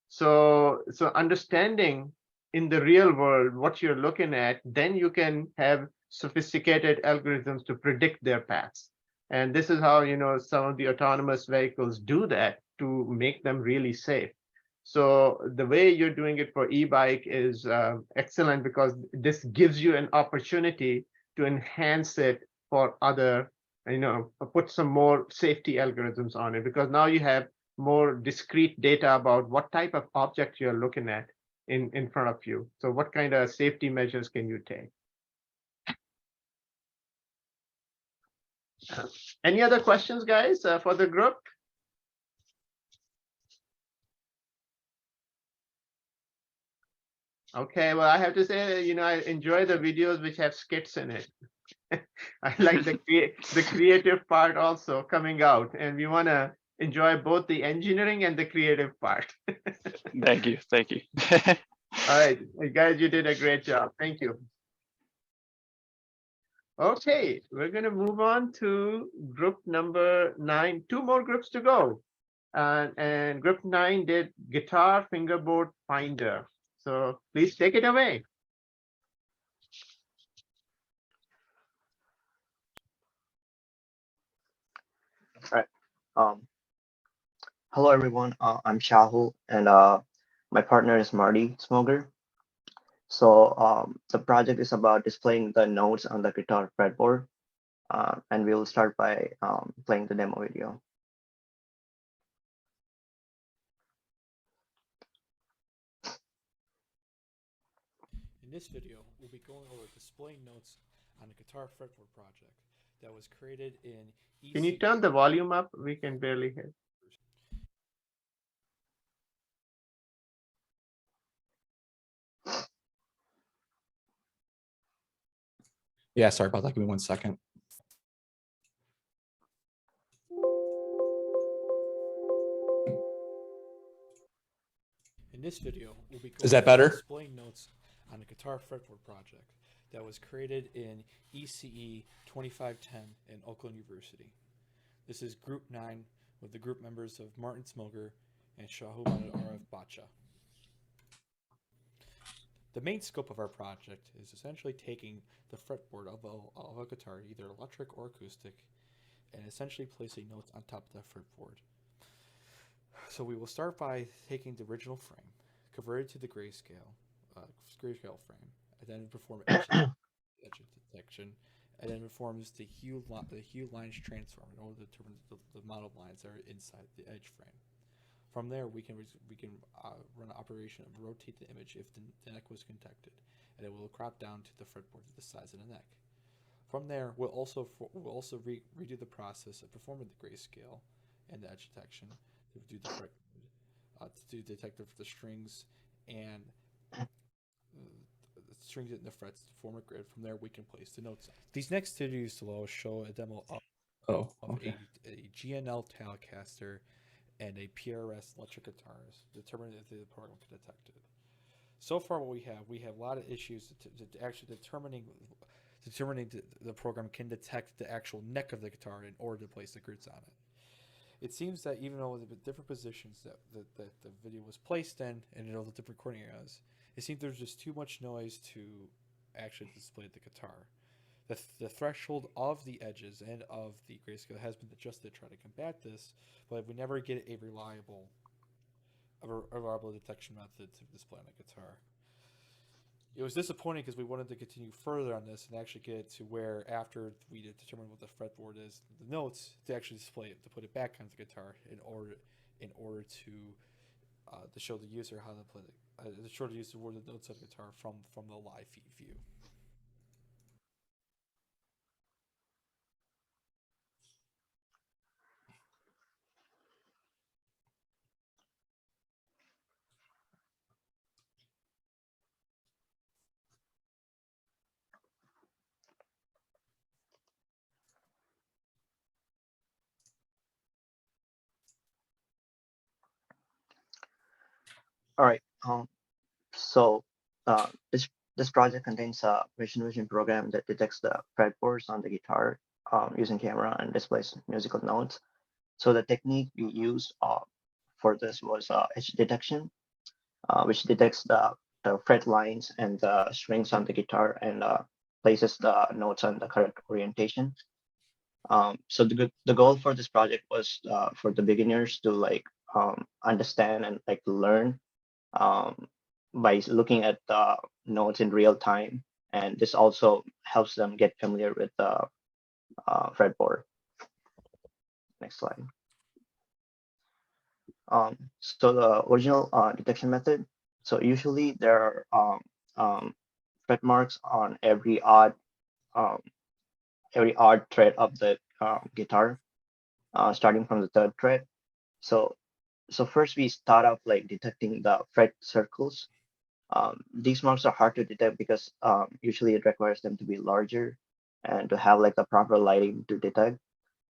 So understanding in the real world what you're looking at, then you can have sophisticated algorithms to predict their paths. And this is how, some of the autonomous vehicles do that to make them really safe. So the way you're doing it for e-bike is excellent, because this gives you an opportunity to enhance it for other, put some more safety algorithms on it, because now you have more discrete data about what type of object you're looking at in front of you. So what kind of safety measures can you take? Any other questions, guys, for the group? Okay, well, I have to say, I enjoy the videos which have skits in it. I like the creative part also coming out, and we want to enjoy both the engineering and the creative part. Thank you. Thank you. All right, guys, you did a great job. Thank you. Okay, we're going to move on to group number 9. 2 more groups to go. And group 9 did guitar fingerboard finder. So please take it away. Um, Hello everyone, I'm Shahul and my partner is Marty Smoger. So the project is about displaying the notes on the guitar fretboard, and we will start by playing the demo video. In this video, we'll be going over displaying notes on a guitar fretboard project that was created in Can you turn the volume up? We can barely hear. Yeah, sorry about that. Give me 1 second. In this video, we'll be going Is that better? displaying notes on a guitar fretboard project that was created in ECE4510 in Oakland University. This is Group 9 with the group members of Martin Smoger and Shahul and Arif Batcha. The main scope of our project is essentially taking the fretboard of a guitar, either electric or acoustic, and essentially placing notes on top of that fretboard. So we will start by taking the original frame, convert it to the grayscale frame, and then perform edge detection, and then performs the hue lines transform in order to determine the amount of lines that are inside the edge frame. From there, we can run an operation of rotate the image if the neck was contacted, and it will crop down to the fretboard to the size of the neck. From there, we'll also redo the process of performing the grayscale and the edge detection to do the fretboard, to detect the strings and the strings in the frets to form a grid. From there, we can place the notes. These next videos below show a demo of a GNL Telecaster and a PRS electric guitars, determining if the program can detect it. So far, what we have a lot of issues to actually determining the program can detect the actual neck of the guitar in order to place the grids on it. It seems that even though the different positions that the video was placed in and the different recording areas, it seems there's just too much noise to actually display the guitar. The threshold of the edges and of the grayscale has been adjusted to try to combat this, but we never get a reliable detection method to display on a guitar. It was disappointing because we wanted to continue further on this and actually get it to where after we determine what the fretboard is, the notes, to actually display it, to put it back on the guitar in order to show the user how to play it, to show the user where the notes of the guitar from the live feed view. All right. So this project contains a machine vision program that detects the fretboards on the guitar using camera and displays musical notes. So the technique we used for this was edge detection, which detects the fret lines and the strings on the guitar and places the notes on the correct orientation. So the goal for this project was for the beginners to understand and learn by looking at the notes in real time, and this also helps them get familiar with the fretboard. Next slide. So the original detection method. So usually there are fret marks on every odd thread of the guitar, starting from the third fret. So first we start off detecting the fret circles. These marks are hard to detect because usually it requires them to be larger and to have the proper lighting to detect.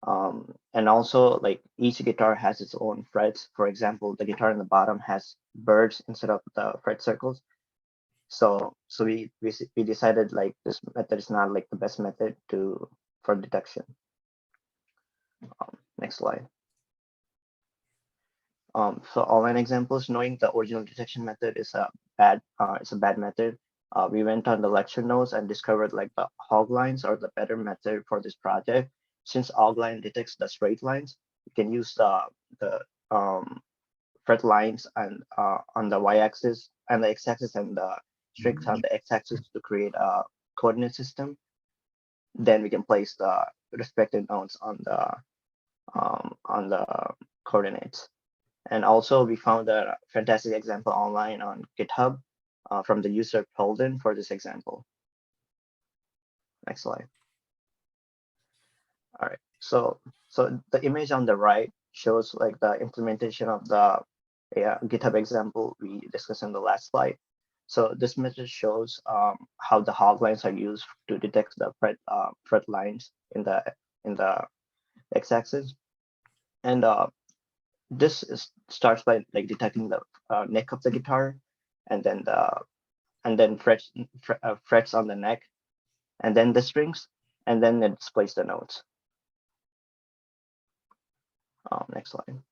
And also each guitar has its own frets. For example, the guitar in the bottom has birds instead of the fret circles. So we decided this method is not the best method for detection. Next slide. So online examples, knowing the original detection method is a bad method. We went on the lecture notes and discovered the hog lines are the better method for this project, since hog line detects the straight lines. you can use the fret lines and on the y-axis and the x-axis and the strings on the x-axis to create a coordinate system. Then we can place the respective nodes on the coordinates. And also we found a fantastic example online on GitHub from the user Polden for this example. Next slide. All right, so the image on the right shows like the implementation of the GitHub example we discussed in the last slide. So this method shows how the hog lines are used to detect the fret lines in the x-axis, and this starts by like detecting the neck of the guitar, and then frets on the neck, and then the strings, and then it displays the notes. Next slide.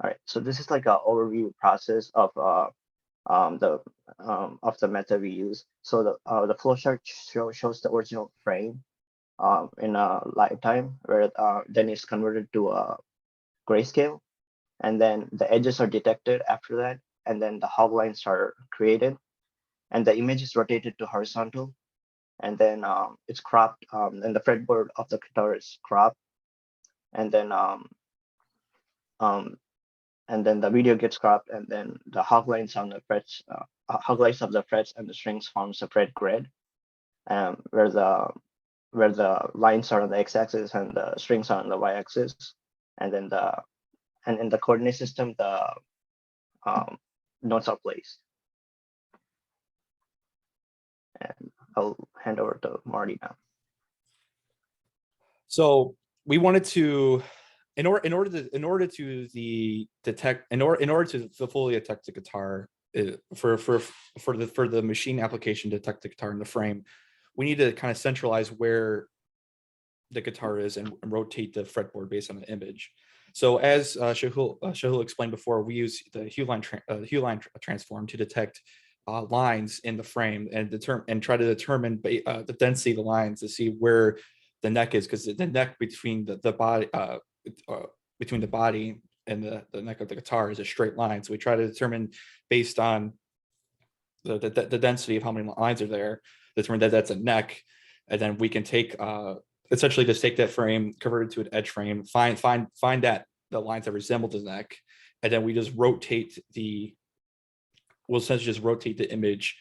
All right, so this is like an overview process of the method we use. So the flowchart shows the original frame in a lifetime, where then it's converted to a grayscale, and then the edges are detected after that, and then the hog lines are created, and the image is rotated to horizontal, and then it's cropped, and the fretboard of the guitar is cropped, and then the video gets cropped, and then the hog lines on the frets, hog lines of the frets and the strings forms a fret grid, where the lines are on the x-axis and the strings are on the y-axis, and then in the coordinate system the notes are placed. And I'll hand over to Marty now. So we wanted to, in order to fully detect the guitar, for the machine application to detect the guitar in the frame, we need to kind of centralize where the guitar is and rotate the fretboard based on the image. So as Shahul explained before, we use the hue line transform to detect lines in the frame and try to determine the density of the lines to see where the neck is, because the neck between the body between the body and the neck of the guitar is a straight line. So we try to determine based on the density of how many lines are there, determine that that's a neck, and then we can take essentially just take that frame, convert it to an edge frame, find that the lines that resemble the neck, and then we just we'll essentially just rotate the image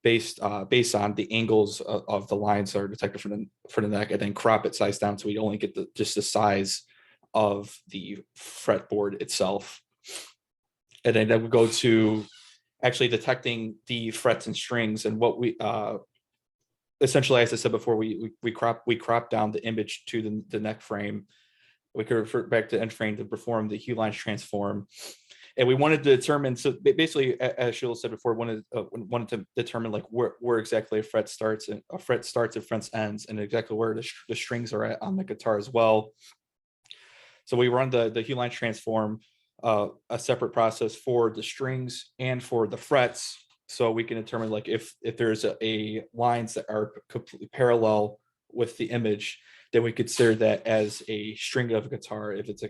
based on the angles of the lines that are detected for the neck, and then crop it size down so we only get just the size of the fretboard itself. And then we go to actually detecting the frets and strings, and what we essentially, as I said before, we crop down the image to the neck frame. We could refer back to end frame to perform the hue lines transform. And we wanted to determine, so basically, as Shahul said before, wanted to determine like where exactly a fret starts and fret ends, and exactly where the strings are at on the guitar as well. So we run the hue line transform, a separate process for the strings and for the frets, so we can determine like if there's a lines that are completely parallel with the image, then we consider that as a string of a guitar if it's a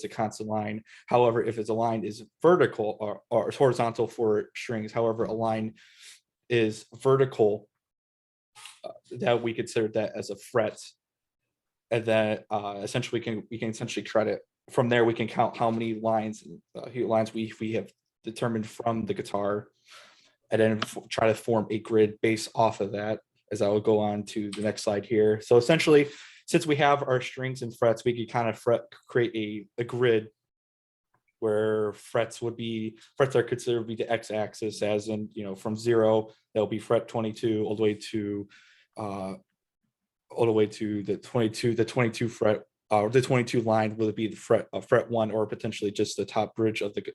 constant line. However, if it's a line is vertical or horizontal for strings, however, a line is vertical, that we consider that as a fret. And then essentially we can essentially try to, from there we can count how many lines we have determined from the guitar, and then try to form a grid based off of that, as I will go on to the next slide here. So essentially, since we have our strings and frets, we could kind of create a grid where frets are considered to be the x-axis, as in, from 0, that'll be fret 22 all the way to the 22 fret, or the 22 line will be the fret 1, or potentially just the top bridge of the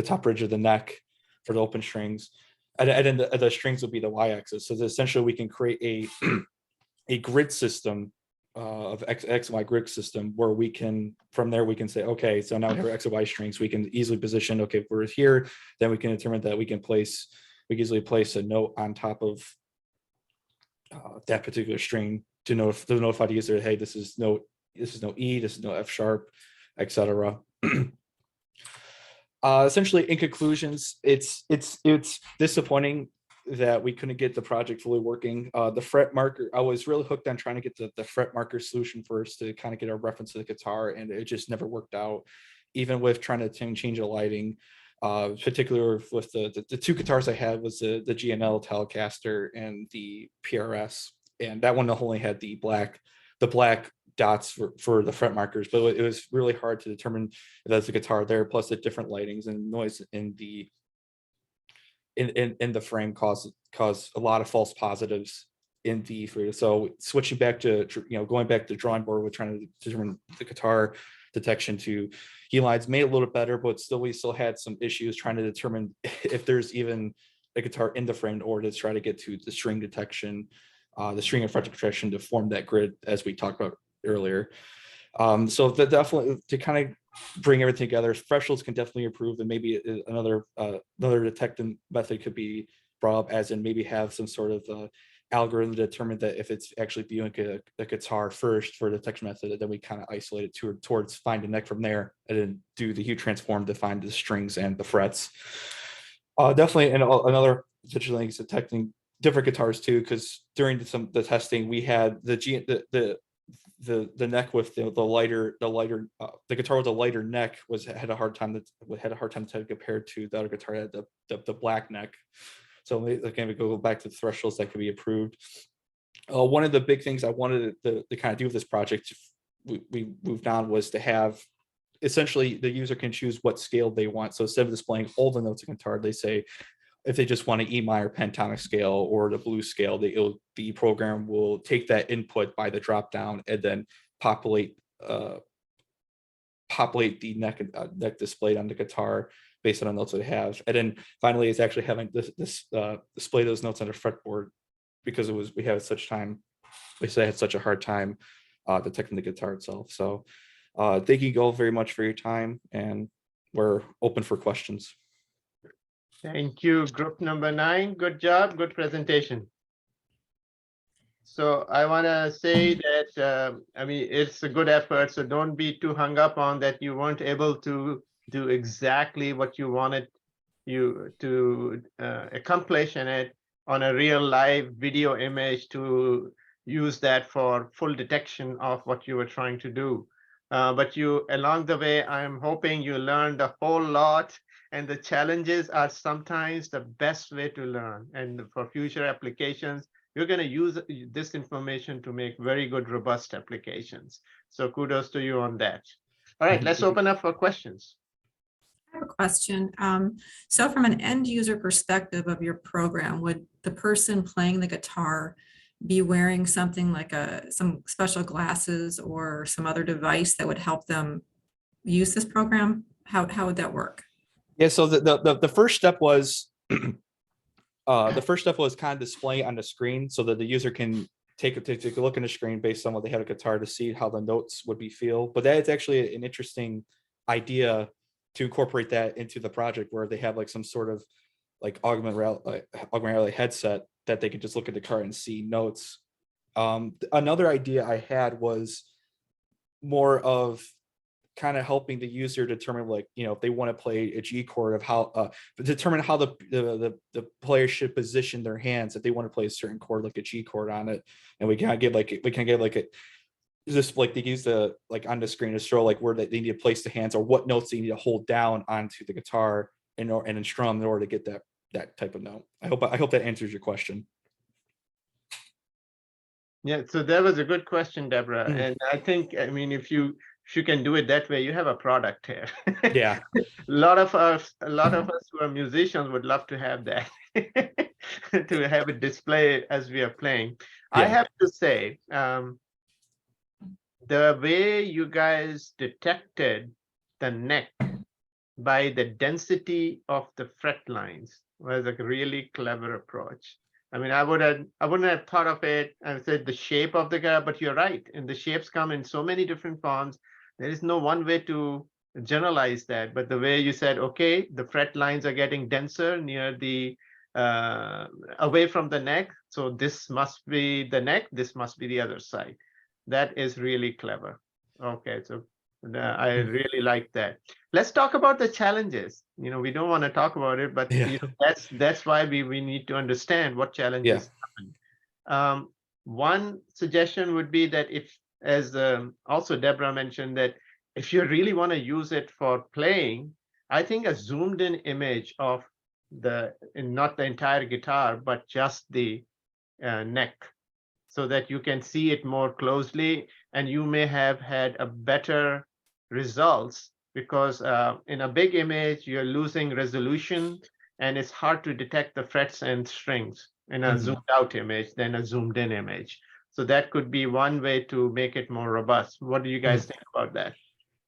top bridge of the neck for the open strings, and then the strings will be the y-axis. So essentially we can create a grid system of X and Y grid system, where we can, from there we can say, okay, so now we have our X and Y strings, we can easily position, okay, if we're here, then we can determine that we can easily place a note on top of that particular string to notify the user, hey, this is note this is no E, this is no F sharp, etc. Essentially, in conclusions, it's disappointing that we couldn't get the project fully working. The fret marker, I was really hooked on trying to get the fret marker solution first to kind of get a reference to the guitar, and it just never worked out. Even with trying to change the lighting, particularly with the two guitars I had was the GNL Telecaster and the PRS, and that one only had the black dots for the fret markers, but it was really hard to determine if that's the guitar there, plus the different lightings and noise in the frame caused a lot of false positives in the so switching back to going back to the drawing board with trying to determine the guitar detection to key lines made it a little better, but we still had some issues trying to determine if there's even a guitar in the frame in order to try to get to the string detection, the string and fret detection to form that grid as we talked about earlier. So that definitely to kind of bring everything together, thresholds can definitely improve, and maybe another detecting method could be brought up, as in maybe have some sort of algorithm to determine that if it's actually viewing a guitar first for the detection method, then we kind of isolate it towards find a neck from there, and then do the hue transform to find the strings and the frets. Definitely, and another potential thing is detecting different guitars too, because during the testing we had the neck with the guitar with the lighter neck had a hard time to compare to the other guitar that had the black neck. So again, we go back to the thresholds that could be approved. One of the big things I wanted to kind of do with this project, we moved on, was to have essentially the user can choose what scale they want. So instead of displaying all the notes of guitar, they say if they just want an E minor pentatonic scale or the blues scale, the program will take that input by the drop down and then populate the neck displayed on the guitar based on the notes that they have. And then finally, it's actually having this display those notes on a fretboard, because we had such a hard time detecting the guitar itself. So thank you all very much for your time, and we're open for questions. Thank you, group number 9. Good job, good presentation. So I want to say that, I mean, it's a good effort, so don't be too hung up on that you weren't able to do exactly what you wanted you to accomplish in it on a real live video image to use that for full detection of what you were trying to do. But along the way, I'm hoping you learned a whole lot, and the challenges are sometimes the best way to learn. And for future applications, you're going to use this information to make very good, robust applications. So kudos to you on that. All right, let's open up for questions. I have a question. So from an end user perspective of your program, would the person playing the guitar be wearing something like some special glasses or some other device that would help them use this program? How would that work? Yeah, so the first step was kind of display on the screen so that the user can take a look in the screen based on what they have a guitar to see how the notes would be feel. But that is actually an interesting idea to incorporate that into the project, where they have like some sort of like augmented reality headset that they can just look at the card and see notes. Another idea I had was more of kind of helping the user determine, like, if they want to play a G chord, of how determine how the player should position their hands if they want to play a certain chord, like a G chord on it. And we can give just like they use the like on the screen to show like where they need to place the hands or what notes they need to hold down onto the guitar and strum in order to get that type of note. I hope that answers your question. Yeah, so that was a good question, Deborah. And I think, I mean, if you can do it that way, you have a product here. Yeah. a lot of us who are musicians would love to have that, to have it displayed as we are playing. Yeah. I have to say, the way you guys detected the neck by the density of the fret lines was a really clever approach. I mean, I wouldn't have thought of it and said the shape of the guy, but you're right. And the shapes come in so many different forms. There is no one way to generalize that. But the way you said, okay, the fret lines are getting denser near the away from the neck. So this must be the neck. This must be the other side. That is really clever. Okay, so I really like that. Let's talk about the challenges. We don't want to talk about it, but that's why we need to understand what challenges happen. One suggestion would be that if, as also Deborah mentioned, that if you really want to use it for playing, I think a zoomed in image of not the entire guitar, but just the neck, so that you can see it more closely, and you may have had a better results, because in a big image, you're losing resolution, and it's hard to detect the frets and strings in a zoomed out image than a zoomed in image. So that could be one way to make it more robust. What do you guys think about that?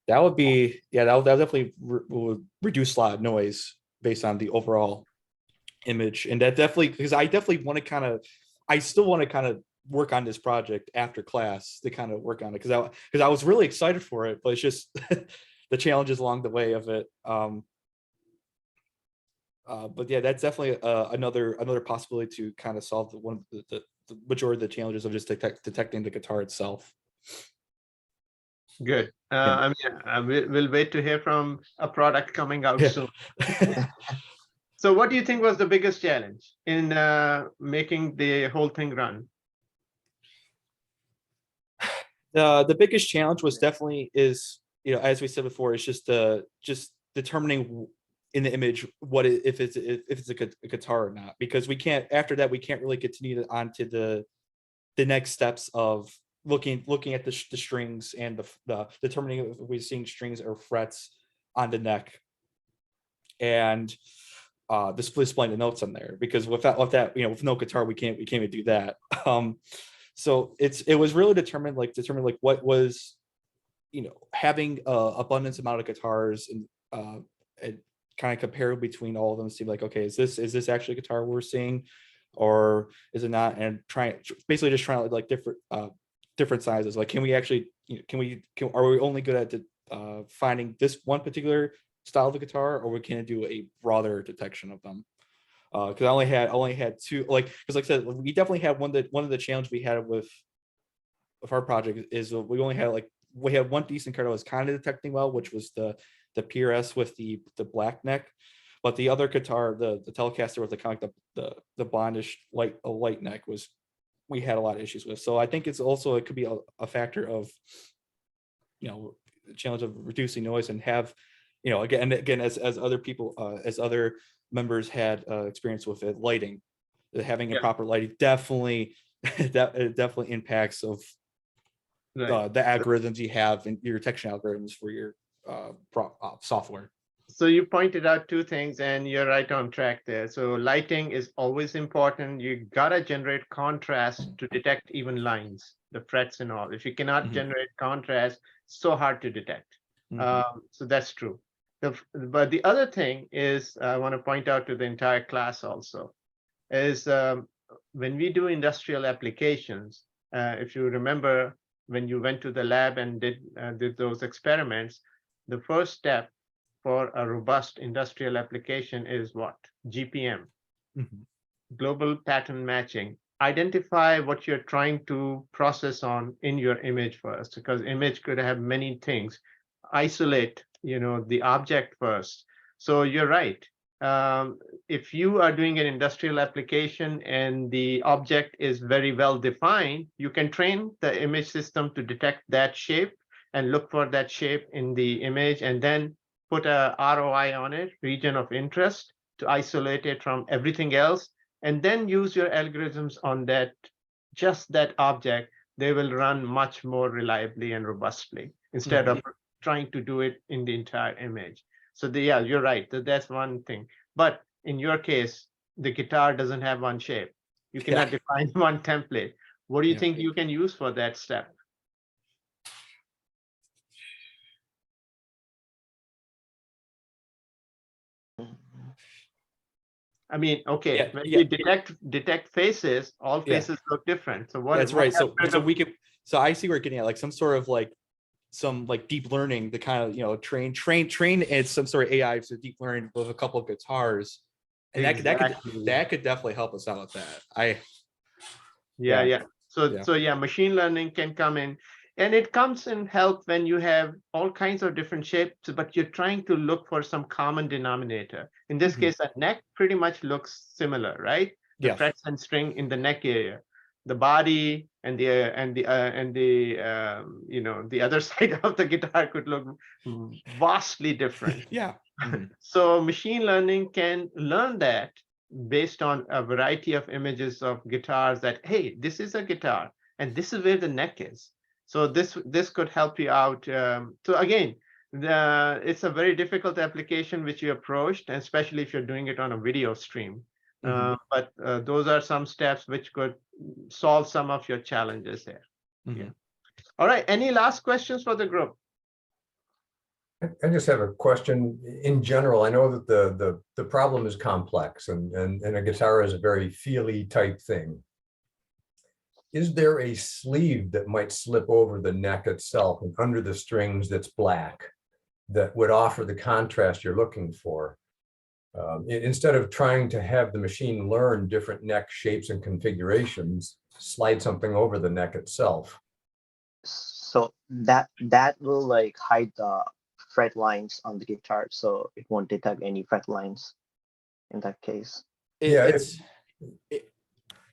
That would be, that would definitely would reduce a lot of noise based on the overall image. And that definitely, because I definitely want to I still want to work on this project after class to kind of work on it, because I was really excited for it, but it's just the challenges along the way of it. But yeah, that's definitely another possibility to kind of solve the majority of the challenges of just detecting the guitar itself. Good. I mean, we'll wait to hear from a product coming out soon. So what do you think was the biggest challenge in making the whole thing run? The biggest challenge was definitely as we said before, it's just determining in the image if it's a guitar or not, because we can't really continue on to the next steps of looking at the strings and the determining if we're seeing strings or frets on the neck, and displaying the notes on there, because without that, with no guitar, we can't even do that. So it was really determined what was, having abundance amount of guitars and kind of compare between all of them, see like, okay, is this actually a guitar we're seeing, or is it not? And basically just trying like different sizes. Like, can we actually, are we only good at finding this one particular style of the guitar, or we can do a broader detection of them? Because I only had two, because like I said, we definitely had one of the challenges we had with our project is we had one decent guitar that was kind of detecting well, which was the PRS with the black neck, but the other guitar, the Telecaster with the kind of the blondish light neck, we had a lot of issues with. So I think it could be a factor of the challenge of reducing noise, and have again as other people as other members had experience with it, lighting, having improper lighting definitely definitely impacts of the algorithms you have in your detection algorithms for your software. So you pointed out two things, and you're right on track there. So lighting is always important. You gotta generate contrast to detect even lines, the frets and all. If you cannot generate contrast, so hard to detect. So that's true. But the other thing is, I want to point out to the entire class also, is when we do industrial applications, if you remember when you went to the lab and did those experiments, the first step for a robust industrial application is what? GPM, global pattern matching. Identify what you're trying to process on in your image first, because image could have many things. Isolate the object first. So you're right. If you are doing an industrial application and the object is very well defined, you can train the image system to detect that shape and look for that shape in the image, and then put a ROI on it, region of interest, to isolate it from everything else, and then use your algorithms on just that object. They will run much more reliably and robustly instead of trying to do it in the entire image. So you're right. That's one thing. But in your case, the guitar doesn't have one shape. You cannot define one template. What do you think you can use for that step? I mean, okay, when you detect faces, all faces look different. So what? That's right. So we could. So I see where you're getting at, like some sort of some deep learning to kind of train and some sort of AI to deep learning with a couple of guitars, and that could definitely help us out with that. So machine learning can come in. And it comes in help when you have all kinds of different shapes, but you're trying to look for some common denominator. In this case, a neck pretty much looks similar, right? The frets and string in the neck area, the body and the you know, the other side of the guitar could look vastly different. Yeah. So machine learning can learn that based on a variety of images of guitars that, hey, this is a guitar and this is where the neck is. So this could help you out. So again, it's a very difficult application which you approached, and especially if you're doing it on a video stream. But those are some steps which could solve some of your challenges there. Yeah. All right. Any last questions for the group? I just have a question in general. I know that the problem is complex and a guitar is a very feely type thing. Is there a sleeve that might slip over the neck itself and under the strings that's black that would offer the contrast you're looking for? Instead of trying to have the machine learn different neck shapes and configurations, slide something over the neck itself. So that will like hide the fret lines on the guitar, so it won't detect any fret lines in that case.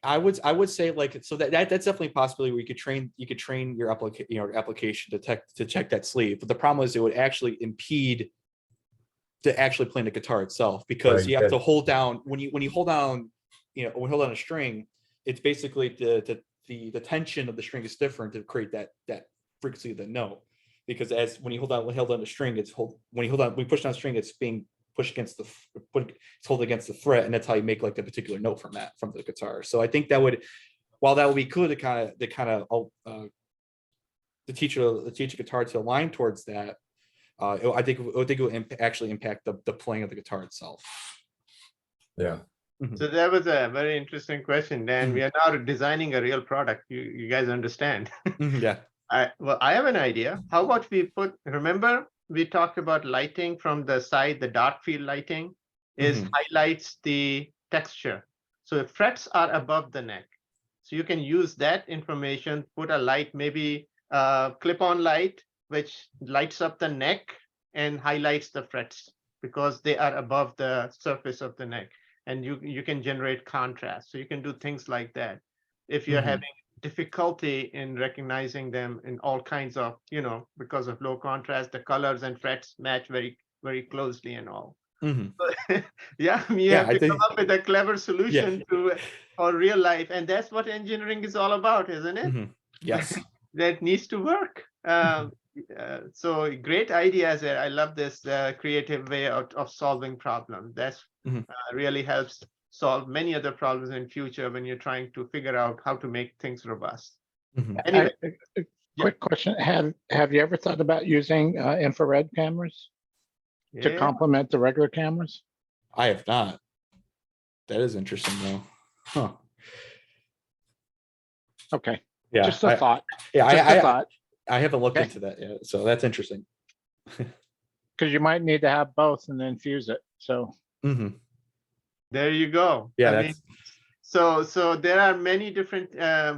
I would say like, so that's definitely a possibility where you could train your application to check that sleeve. But the problem is it would actually impede to actually playing the guitar itself, because you have to hold down when you hold down, when you hold down a string, it's basically the tension of the string is different to create that frequency of the note. Because as when you hold down the string, when you push down the string, it's being pushed against it's held against the fret, and that's how you make like the particular note from the guitar. So I think that would, while that would be good to teach a guitar to align towards that, I think it will actually impact the playing of the guitar itself. Yeah. So that was a very interesting question, Dan. We are now designing a real product. You guys understand? Yeah. Well, I have an idea. How about we remember we talked about lighting from the side, the dark field lighting highlights the texture. So if frets are above the neck, so you can use that information, put a light, maybe a clip-on light, which lights up the neck and highlights the frets because they are above the surface of the neck. And you can generate contrast. So you can do things like that. If you're having difficulty in recognizing them in all kinds of, because of low contrast, the colors and frets match very, very closely and all. So, you have to come up with a clever solution for real life. And that's what engineering is all about, isn't it? Yes. That needs to work. So great ideas there. I love this creative way of solving problems. That's really helps solve many other problems in future when you're trying to figure out how to make things robust. Anyway, quick question: Have you ever thought about using infrared cameras to complement the regular cameras? I have not. That is interesting, though. Huh. Okay. Yeah. Just a thought. Yeah, Just a thought. I haven't looked into that yet, so that's interesting. Because you might need to have both and then fuse it. So. There you go. Yeah. So there are many different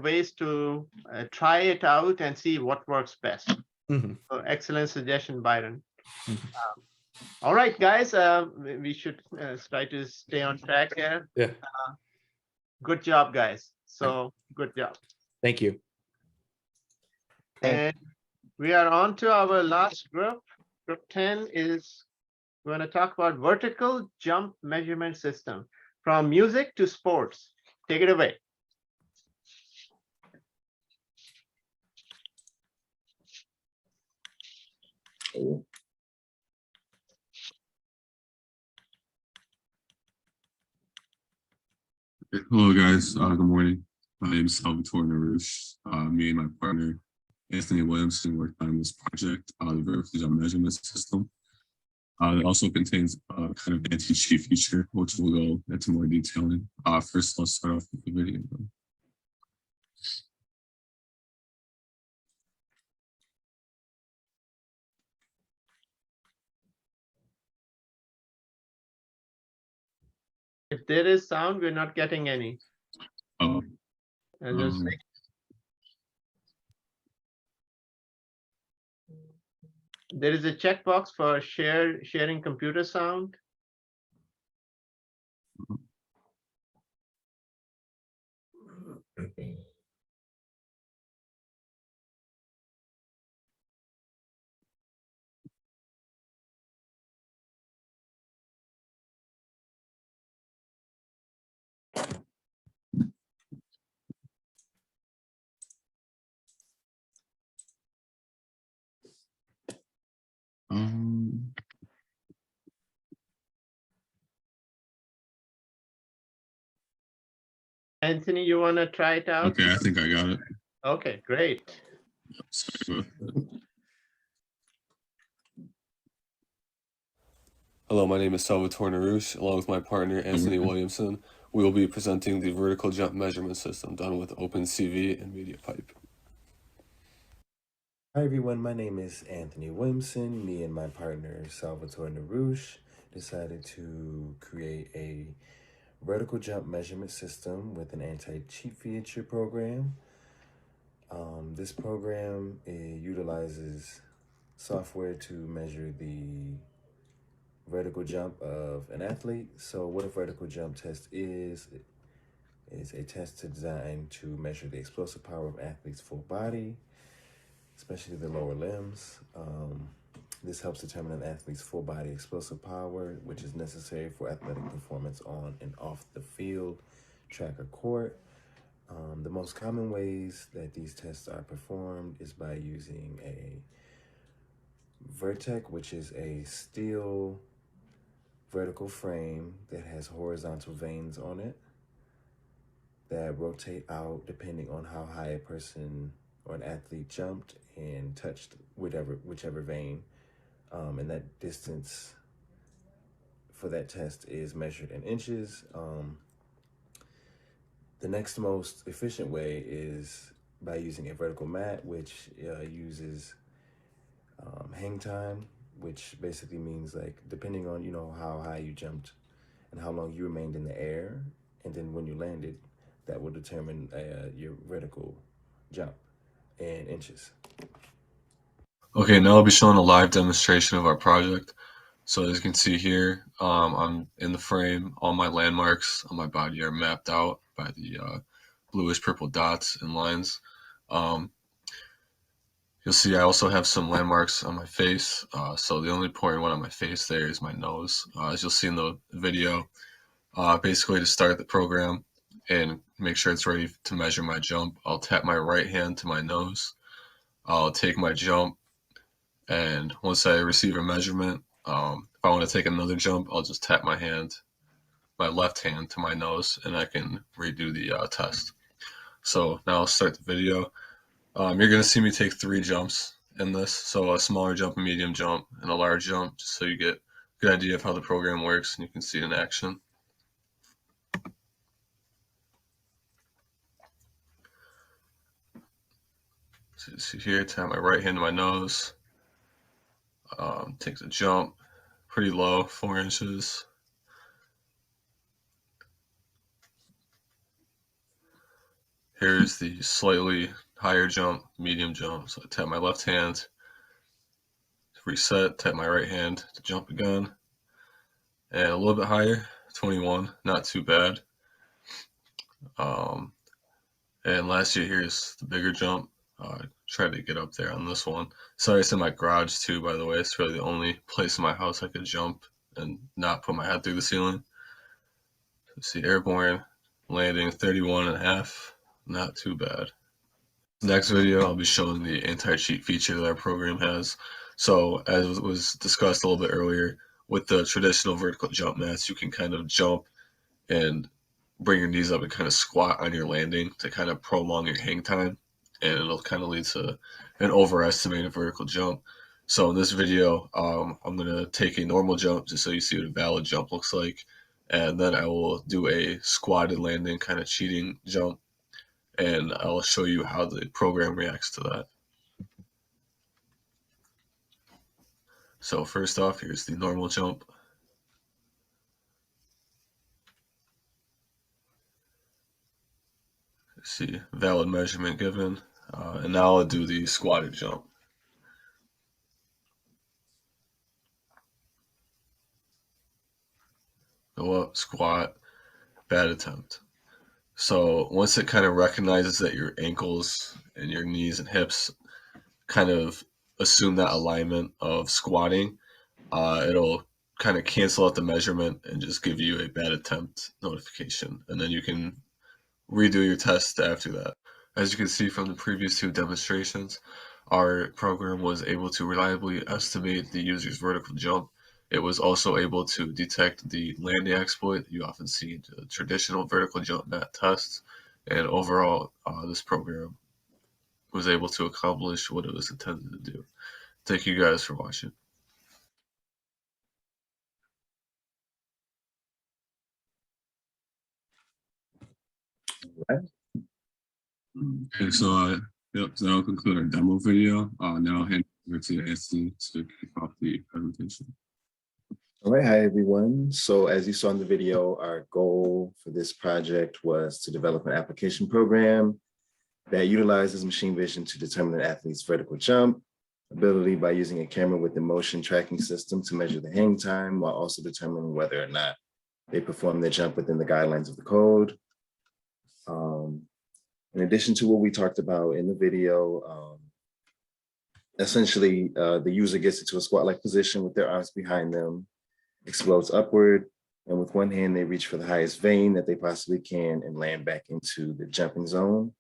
ways to try it out and see what works best. So excellent suggestion, Byron. All right, guys, we should try to stay on track here. Yeah. Good job, guys. So good job. Thank you. And we are on to our last group. Group 10 is going to talk about vertical jump measurement system from music to sports. Take it away. Hello, guys. Good morning. My name is Salvatore Narush. Me and my partner, Anthony Williamson, worked on this project, the vertical jump measurement system. It also contains a kind of anti-cheat feature, which we'll go into more detail in. First, let's start off with the video. If there is sound, we're not getting any. There is a checkbox for sharing computer sound. Um, Anthony, you want to try it out? okay, I think I got it. Okay, great. Sorry about that. Hello, my name is Salvatore Narouche. Along with my partner, Anthony Williamson, we will be presenting the vertical jump measurement system done with OpenCV and MediaPipe. Hi everyone, my name is Anthony Williamson. Me and my partner, Salvatore Narouche, decided to create a vertical jump measurement system with an anti-cheat feature program. This program utilizes software to measure the vertical jump of an athlete. So what a vertical jump test is a test designed to measure the explosive power of athlete's full body, especially the lower limbs. This helps determine an athlete's full body explosive power, which is necessary for athletic performance on and off the field, track, or court. The most common ways that these tests are performed is by using a vertec, which is a steel vertical frame that has horizontal vanes on it that rotate out depending on how high a person or an athlete jumped and touched whichever vane. And that distance for that test is measured in inches. The next most efficient way is by using a vertical mat, which uses hang time, which basically means like depending on how high you jumped and how long you remained in the air, and then when you landed, that will determine your vertical jump in inches. Okay, now I'll be showing a live demonstration of our project. So as you can see here, I'm in the frame. All my landmarks on my body are mapped out by the bluish purple dots and lines. You'll see I also have some landmarks on my face. So the only important one on my face there is my nose. As you'll see in the video, basically to start the program and make sure it's ready to measure my jump, I'll tap my right hand to my nose. I'll take my jump, and once I receive a measurement, if I want to take another jump, I'll just tap my left hand to my nose, and I can redo the test. So now I'll start the video. You're going to see me take 3 jumps in this. So a smaller jump, a medium jump, and a large jump, just so you get a good idea of how the program works and you can see it in action. So you see here, tap my right hand to my nose, take the jump, pretty low, 4 inches. Here's the slightly higher jump, medium jump. So I tap my left hand to reset, tap my right hand to jump again. And a little bit higher, 21, not too bad. And lastly, here's the bigger jump. Try to get up there on this one. Sorry, it's in my garage too, by the way. It's really the only place in my house I could jump and not put my head through the ceiling. Let's see, airborne, landing 31.5, not too bad. Next video, I'll be showing the anti-cheat feature that our program has. So as was discussed a little bit earlier, with the traditional vertical jump mats, you can kind of jump and bring your knees up and kind of squat on your landing to kind of prolong your hang time, and it'll kind of lead to an overestimated vertical jump. So in this video, I'm going to take a normal jump just so you see what a valid jump looks like, and then I will do a squatted landing, kind of cheating jump, and I'll show you how the program reacts to that. So first off, here's the normal jump. See, valid measurement given, and now I'll do the squatted jump. go up, squat, bad attempt. So once it kind of recognizes that your ankles and your knees and hips kind of assume that alignment of squatting, it'll kind of cancel out the measurement and just give you a bad attempt notification. And then you can redo your test after that. As you can see from the previous two demonstrations, our program was able to reliably estimate the user's vertical jump. It was also able to detect the landing exploit you often see in the traditional vertical jump mat tests. And overall, this program was able to accomplish what it was intended to do. Thank you guys for watching. Okay, so yep, so that'll conclude our demo video. Now I'll hand it over to Anthony to kick off the presentation. All right, hi everyone. So as you saw in the video, our goal for this project was to develop an application program that utilizes machine vision to determine an athlete's vertical jump ability by using a camera with a motion tracking system to measure the hang time while also determining whether or not they perform their jump within the guidelines of the code. In addition to what we talked about in the video, essentially the user gets into a squat-like position with their arms behind them, explodes upward, and with one hand, they reach for the highest vein that they possibly can and land back into the jumping zone.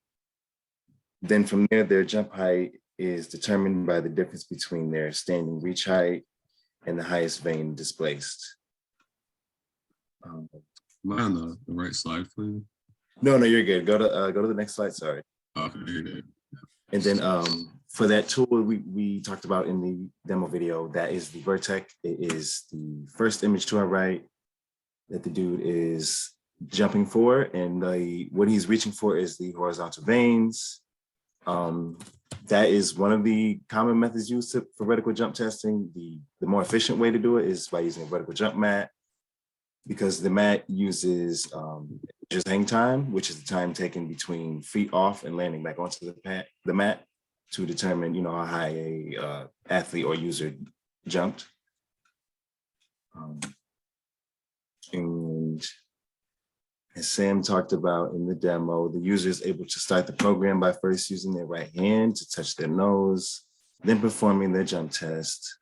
Then from there, their jump height is determined by the difference between their standing reach height and the highest vein displaced. Am I on the right slide, please? No, you're good. Go to the next slide. Sorry. Okay, you're good. And then for that tool we talked about in the demo video, that is the Vertex. It is the first image to our right that the dude is jumping for, and what he's reaching for is the horizontal veins. That is one of the common methods used for vertical jump testing. The more efficient way to do it is by using a vertical jump mat, because the mat uses just hang time, which is the time taken between feet off and landing back onto the mat to determine, how high a athlete or user jumped. And as Sam talked about in the demo, the user is able to start the program by first using their right hand to touch their nose, then performing their jump test.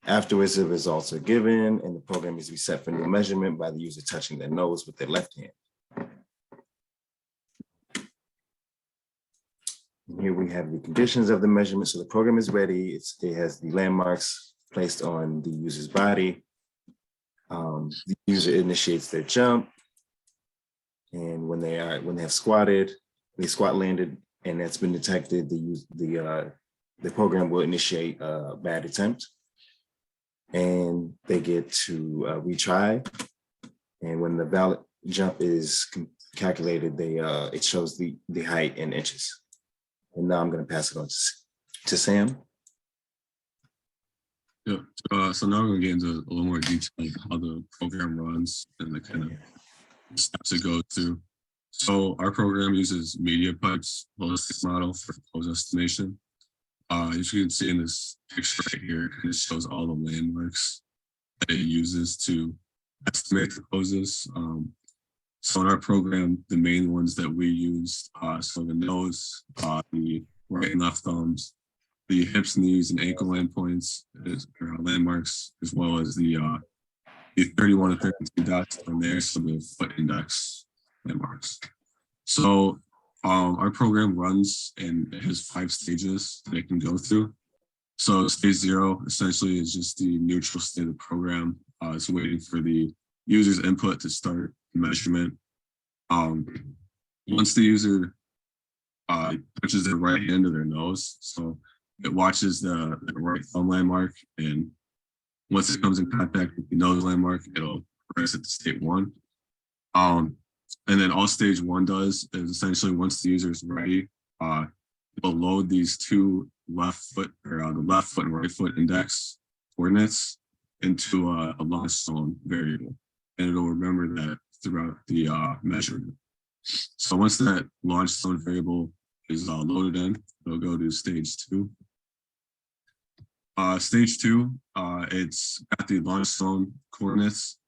Afterwards, the results are given and the program is reset for new measurement by the user touching their nose with their left hand. And here we have the conditions of the measurement. So the program is ready. It has the landmarks placed on the user's body. The user initiates their jump. And when they have squatted, they squat landed, and that's been detected, the program will initiate a bad attempt. And they get to retry. And when the valid jump is calculated, it shows the height in inches. And now I'm going to pass it on to Sam. Yeah, so now we're going to get into a little more detail of how the program runs and the kind of steps it goes through. So our program uses media pipes holistic model for pose estimation. As you can see in this picture right here, it shows all the landmarks that it uses to estimate the poses. So in our program, the main ones that we use, so the nose, the right and left thumbs, the hips, knees, and ankle endpoints are landmarks, as well as the 31 and 32 dots on there, so the foot index landmarks. So our program runs and it has 5 stages that it can go through. So stage 0 essentially is just the neutral state of the program. It's waiting for the user's input to start the measurement. Once the user touches their right hand to their nose, so it watches the right thumb landmark, and once it comes in contact with the nose landmark, it'll progress it to state 1. And then all stage 1 does is essentially once the user is ready, it'll load these 2 left foot or the left foot and right foot index coordinates into a launch zone variable, and it'll remember that throughout the measurement. So once that launch zone variable is loaded in, it'll go to stage 2. Stage 2, it's got the launch zone coordinates,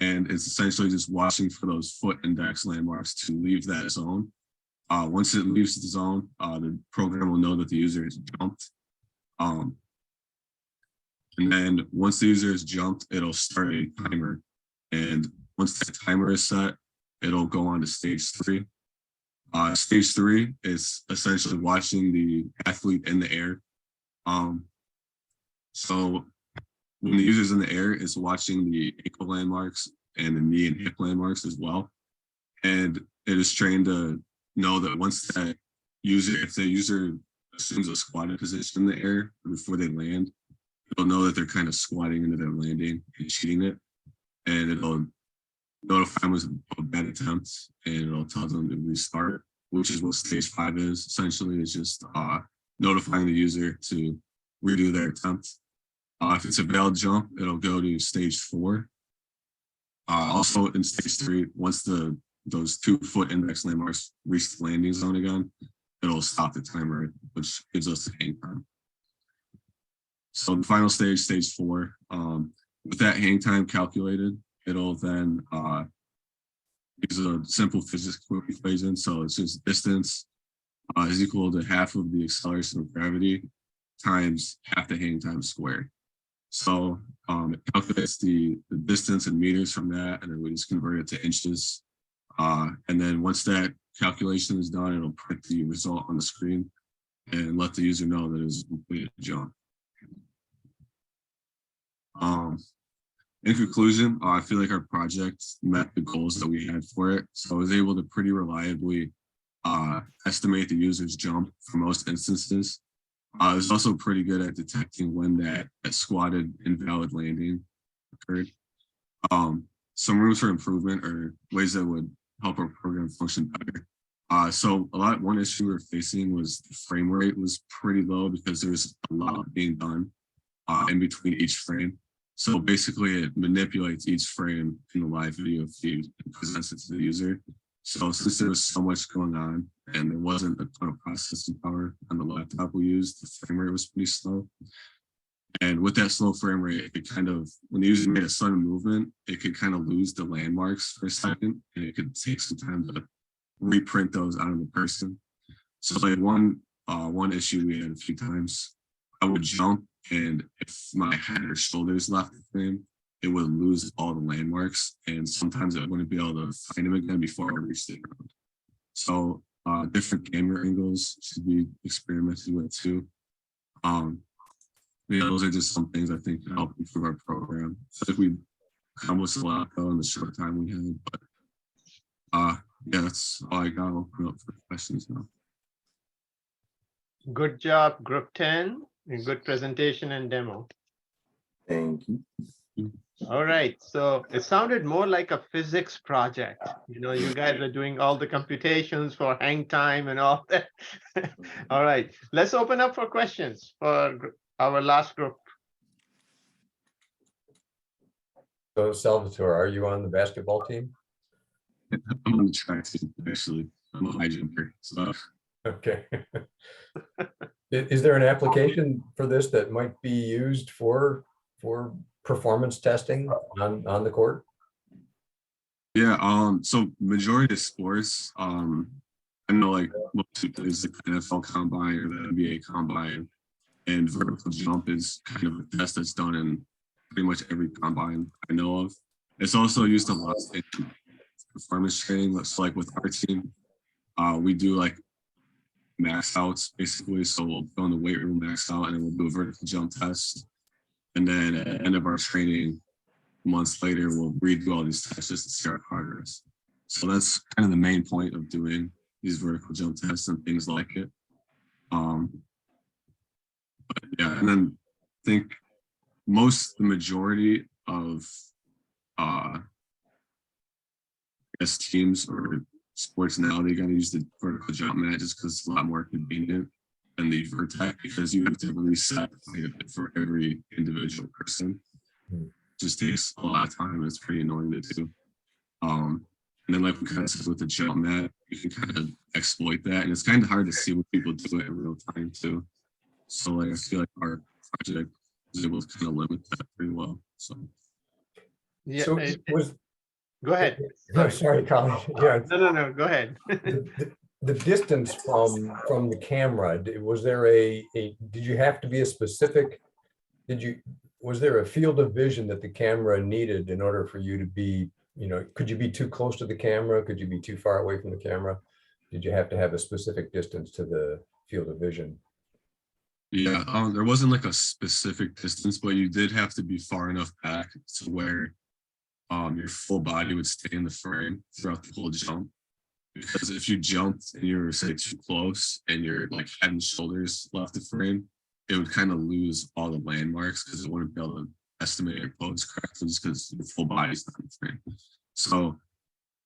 and it's essentially just watching for those foot index landmarks to leave that zone. Once it leaves the zone, the program will know that the user has jumped. And then once the user has jumped, it'll start a timer. And once the timer is set, it'll go on to stage 3. Stage 3 is essentially watching the athlete in the air. So when the user's in the air, it's watching the ankle landmarks and the knee and hip landmarks as well. And it is trained to know that once that user, if the user assumes a squatted position in the air before they land, it'll know that they're kind of squatting into their landing and cheating it. And it'll notify them of a bad attempt, and it'll tell them to restart, which is what stage 5 is. Essentially, it's just notifying the user to redo their attempt. If it's a failed jump, it'll go to stage 4. Also in stage 3, once those 2 foot index landmarks reach the landing zone again, it'll stop the timer, which gives us the hang time. So the final stage, stage 4, with that hang time calculated, it'll then use a simple physical equation. So it's just distance is equal to half of the acceleration of gravity times half the hang time squared. So it calculates the distance in meters from that, and then we just convert it to inches. And then once that calculation is done, it'll print the result on the screen and let the user know that it was a completed jump. In conclusion, I feel like our project met the goals that we had for it. So I was able to pretty reliably estimate the user's jump for most instances. I was also pretty good at detecting when that squatted invalid landing occurred. Some rooms for improvement or ways that would help our program function better. So one issue we were facing was the frame rate was pretty low because there's a lot being done in between each frame. So basically it manipulates each frame in the live video feed and presents it to the user. So since there was so much going on and there wasn't a ton of processing power on the laptop we used, the frame rate was pretty slow. And with that slow frame rate, it could kind of, when the user made a sudden movement, it could kind of lose the landmarks for a second, and it could take some time to reprint those out of the person. So like one issue we had a few times, I would jump, and if my head or shoulders left the frame, it would lose all the landmarks, and sometimes I wouldn't be able to find them again before I reached the ground. So different camera angles should be experimented with too. Those are just some things I think can help improve our program. I think we accomplished a lot though in the short time we had, but yeah, that's all I got. I'll open up for questions now. Good job, Group 10. A good presentation and demo. Thank you. All right, so it sounded more like a physics project. You know, you guys are doing all the computations for hang time and all that. All right, let's open up for questions for our last group. So Salvatore, are you on the basketball team? I'm on the track team, actually. I'm a high jumper. So. Okay. Is there an application for this that might be used for performance testing on the court? Yeah, so majority of sports, I know like is the NFL combine or the NBA combine, and vertical jump is kind of a test that's done in pretty much every combine I know of. It's also used a lot in performance training. So like with our team, we do like max outs basically. So we'll go in the weight room, max out, and then we'll do a vertical jump test. And then at the end of our training, months later, we'll redo all these tests just to see our progress. So that's kind of the main point of doing these vertical jump tests and things like it. But yeah, and then I think the majority of I guess teams or sports now, they got to use the vertical jump mat just because it's a lot more convenient than the Vertec, because you have to reset for every individual person. It just takes a lot of time. It's pretty annoying to do. And then like we kind of said with the jump mat, you can kind of exploit that, and it's kind of hard to see when people do it in real time too. So like I feel like our project was able to kind of limit that pretty well. So yeah, so Go ahead. No, sorry, Colin. Yeah, No, go ahead. the distance from the camera, was there did you have to be a specific, was there a field of vision that the camera needed in order for you to be, could you be too close to the camera? Could you be too far away from the camera? Did you have to have a specific distance to the field of vision? Yeah, there wasn't like a specific distance, but you did have to be far enough back to where your full body would stay in the frame throughout the whole jump. Because if you jumped and you were, say, too close and your like head and shoulders left the frame, it would kind of lose all the landmarks because it wouldn't be able to estimate your pose correctly just because your full body's not in the frame. So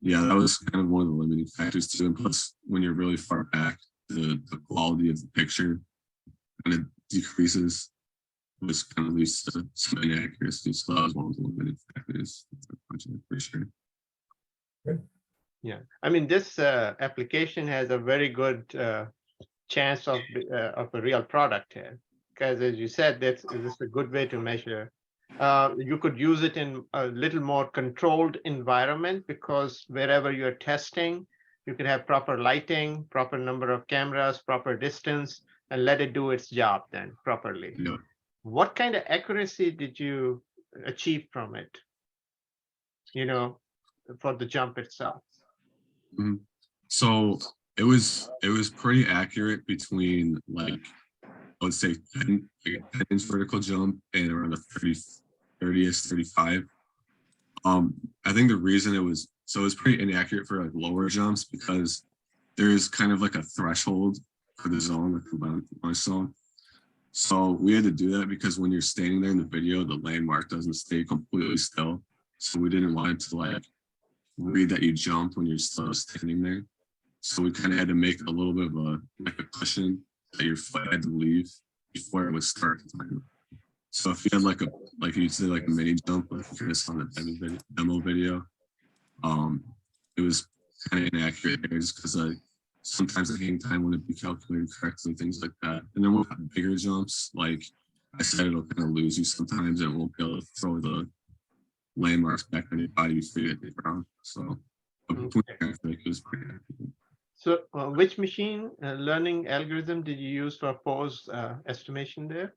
yeah, that was kind of one of the limiting factors too. And plus, when you're really far back, the quality of the picture kind of decreases, which kind of leads to some inaccuracy. So that was one of the limiting factors for sure. Yeah, I mean, this application has a very good chance of a real product here, because as you said, this is a good way to measure. You could use it in a little more controlled environment, because wherever you're testing, you could have proper lighting, proper number of cameras, proper distance, and let it do its job then properly. Yeah. What kind of accuracy did you achieve from it, for the jump itself? Mm-hmm. So it was pretty accurate between like, I would say 10-inch vertical jump and around a 30-ish, 35. I think the reason it was pretty inaccurate for like lower jumps because there's kind of like a threshold for the zone, like the launch zone. So we had to do that because when you're standing there in the video, the landmark doesn't stay completely still. So we didn't want it to like read that you jumped when you're still standing there. So we kind of had to make a little bit of a cushion that your foot had to leave before it would start. So if you had like you said, like a mini jump, like you just on the demo video, it was kind of inaccurate there just because sometimes the hang time wouldn't be calculated correctly, things like that. And then we'll have bigger jumps, like I said, it'll kind of lose you sometimes and it won't be able to throw the landmarks back on your body before you hit the ground. So it was pretty accurate. So which machine learning algorithm did you use for pose estimation there?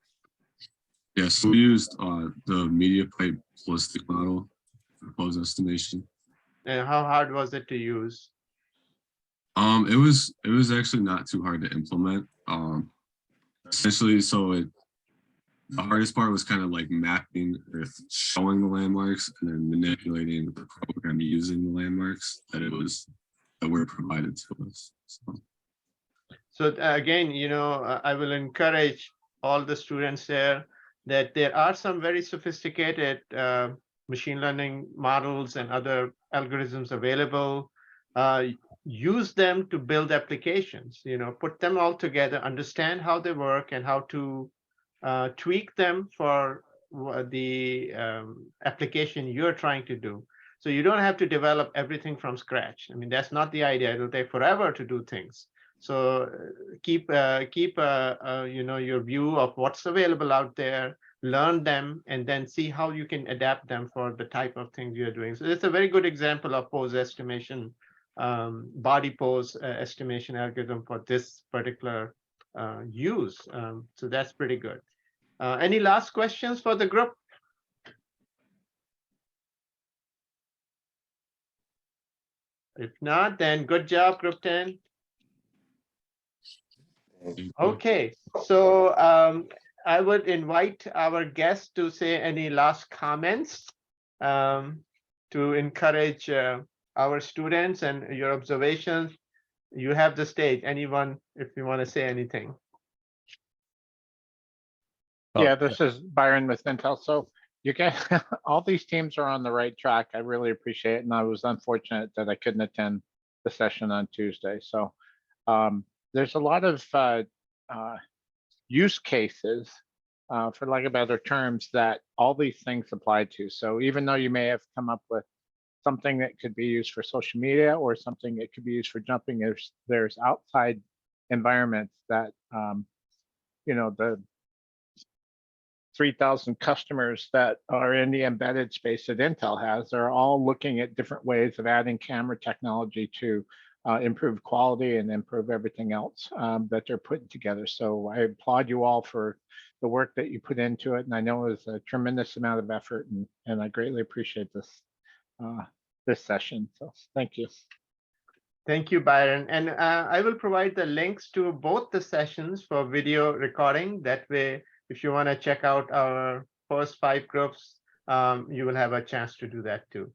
Yeah, so we used the media pipe ballistic model for pose estimation. And how hard was it to use? It was actually not too hard to implement. Essentially, the hardest part was kind of like mapping or showing the landmarks and then manipulating the program using the landmarks that were provided to us. So again, I will encourage all the students there that there are some very sophisticated machine learning models and other algorithms available. Use them to build applications, put them all together, understand how they work and how to tweak them for the application you're trying to do. So you don't have to develop everything from scratch. I mean, that's not the idea. It'll take forever to do things. So keep your view of what's available out there, learn them, and then see how you can adapt them for the type of things you're doing. So it's a very good example of pose estimation, body pose estimation algorithm for this particular use. So that's pretty good. Any last questions for the group? If not, then good job, group 10. Okay, so I would invite our guests to say any last comments to encourage our students and your observations. You have the stage. Anyone, if you want to say anything. Yeah, this is Byron with Intel. So you get all these teams are on the right track. I really appreciate it. And I was unfortunate that I couldn't attend the session on Tuesday. So there's a lot of use cases, for lack of better terms, that all these things apply to. So even though you may have come up with something that could be used for social media or something that could be used for jumping, there's outside environments that, the 3,000 customers that are in the embedded space that Intel has. They're all looking at different ways of adding camera technology to improve quality and improve everything else that they're putting together. So I applaud you all for the work that you put into it. And I know it's a tremendous amount of effort, and I greatly appreciate this this session. So thank you. Thank you, Byron. And I will provide the links to both the sessions for video recording. That way, if you want to check out our first 5 groups, you will have a chance to do that too.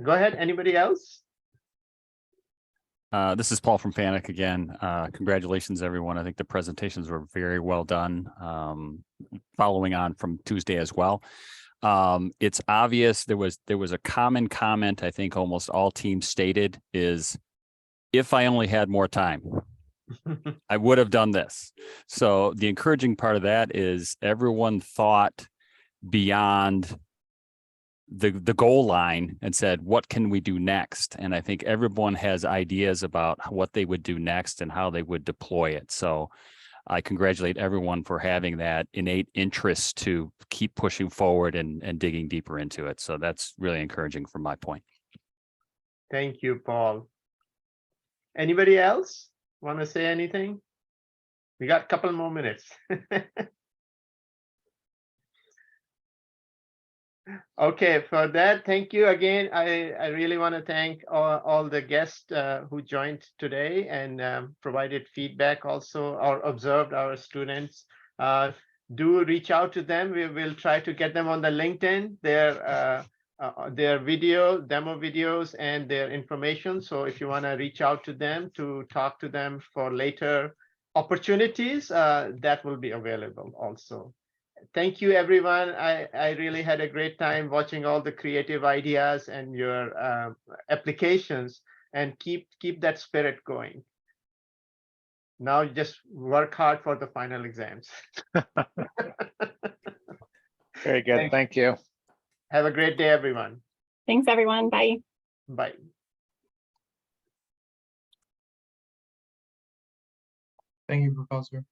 Go ahead. Anybody else? This is Paul from FANUC again. Congratulations, everyone. I think the presentations were very well done. Following on from Tuesday as well. It's obvious there was a common comment I think almost all teams stated is, if I only had more time, I would have done this. So the encouraging part of that is everyone thought beyond the goal line and said, what can we do next? And I think everyone has ideas about what they would do next and how they would deploy it. So I congratulate everyone for having that innate interest to keep pushing forward and digging deeper into it. So that's really encouraging from my point. Thank you, Paul. Anybody else want to say anything? We got a couple more minutes. Okay, for that, thank you again. I really want to thank all the guests who joined today and provided feedback also, or observed our students. Do reach out to them. We will try to get them on the LinkedIn, their video, demo videos, and their information. So if you want to reach out to them to talk to them for later opportunities, that will be available also. Thank you, everyone. I really had a great time watching all the creative ideas and your applications, and keep that spirit going. Now just work hard for the final exams. Very good. Thank you. Have a great day, everyone. Thanks, everyone. Bye. Bye. Thank you, Professor.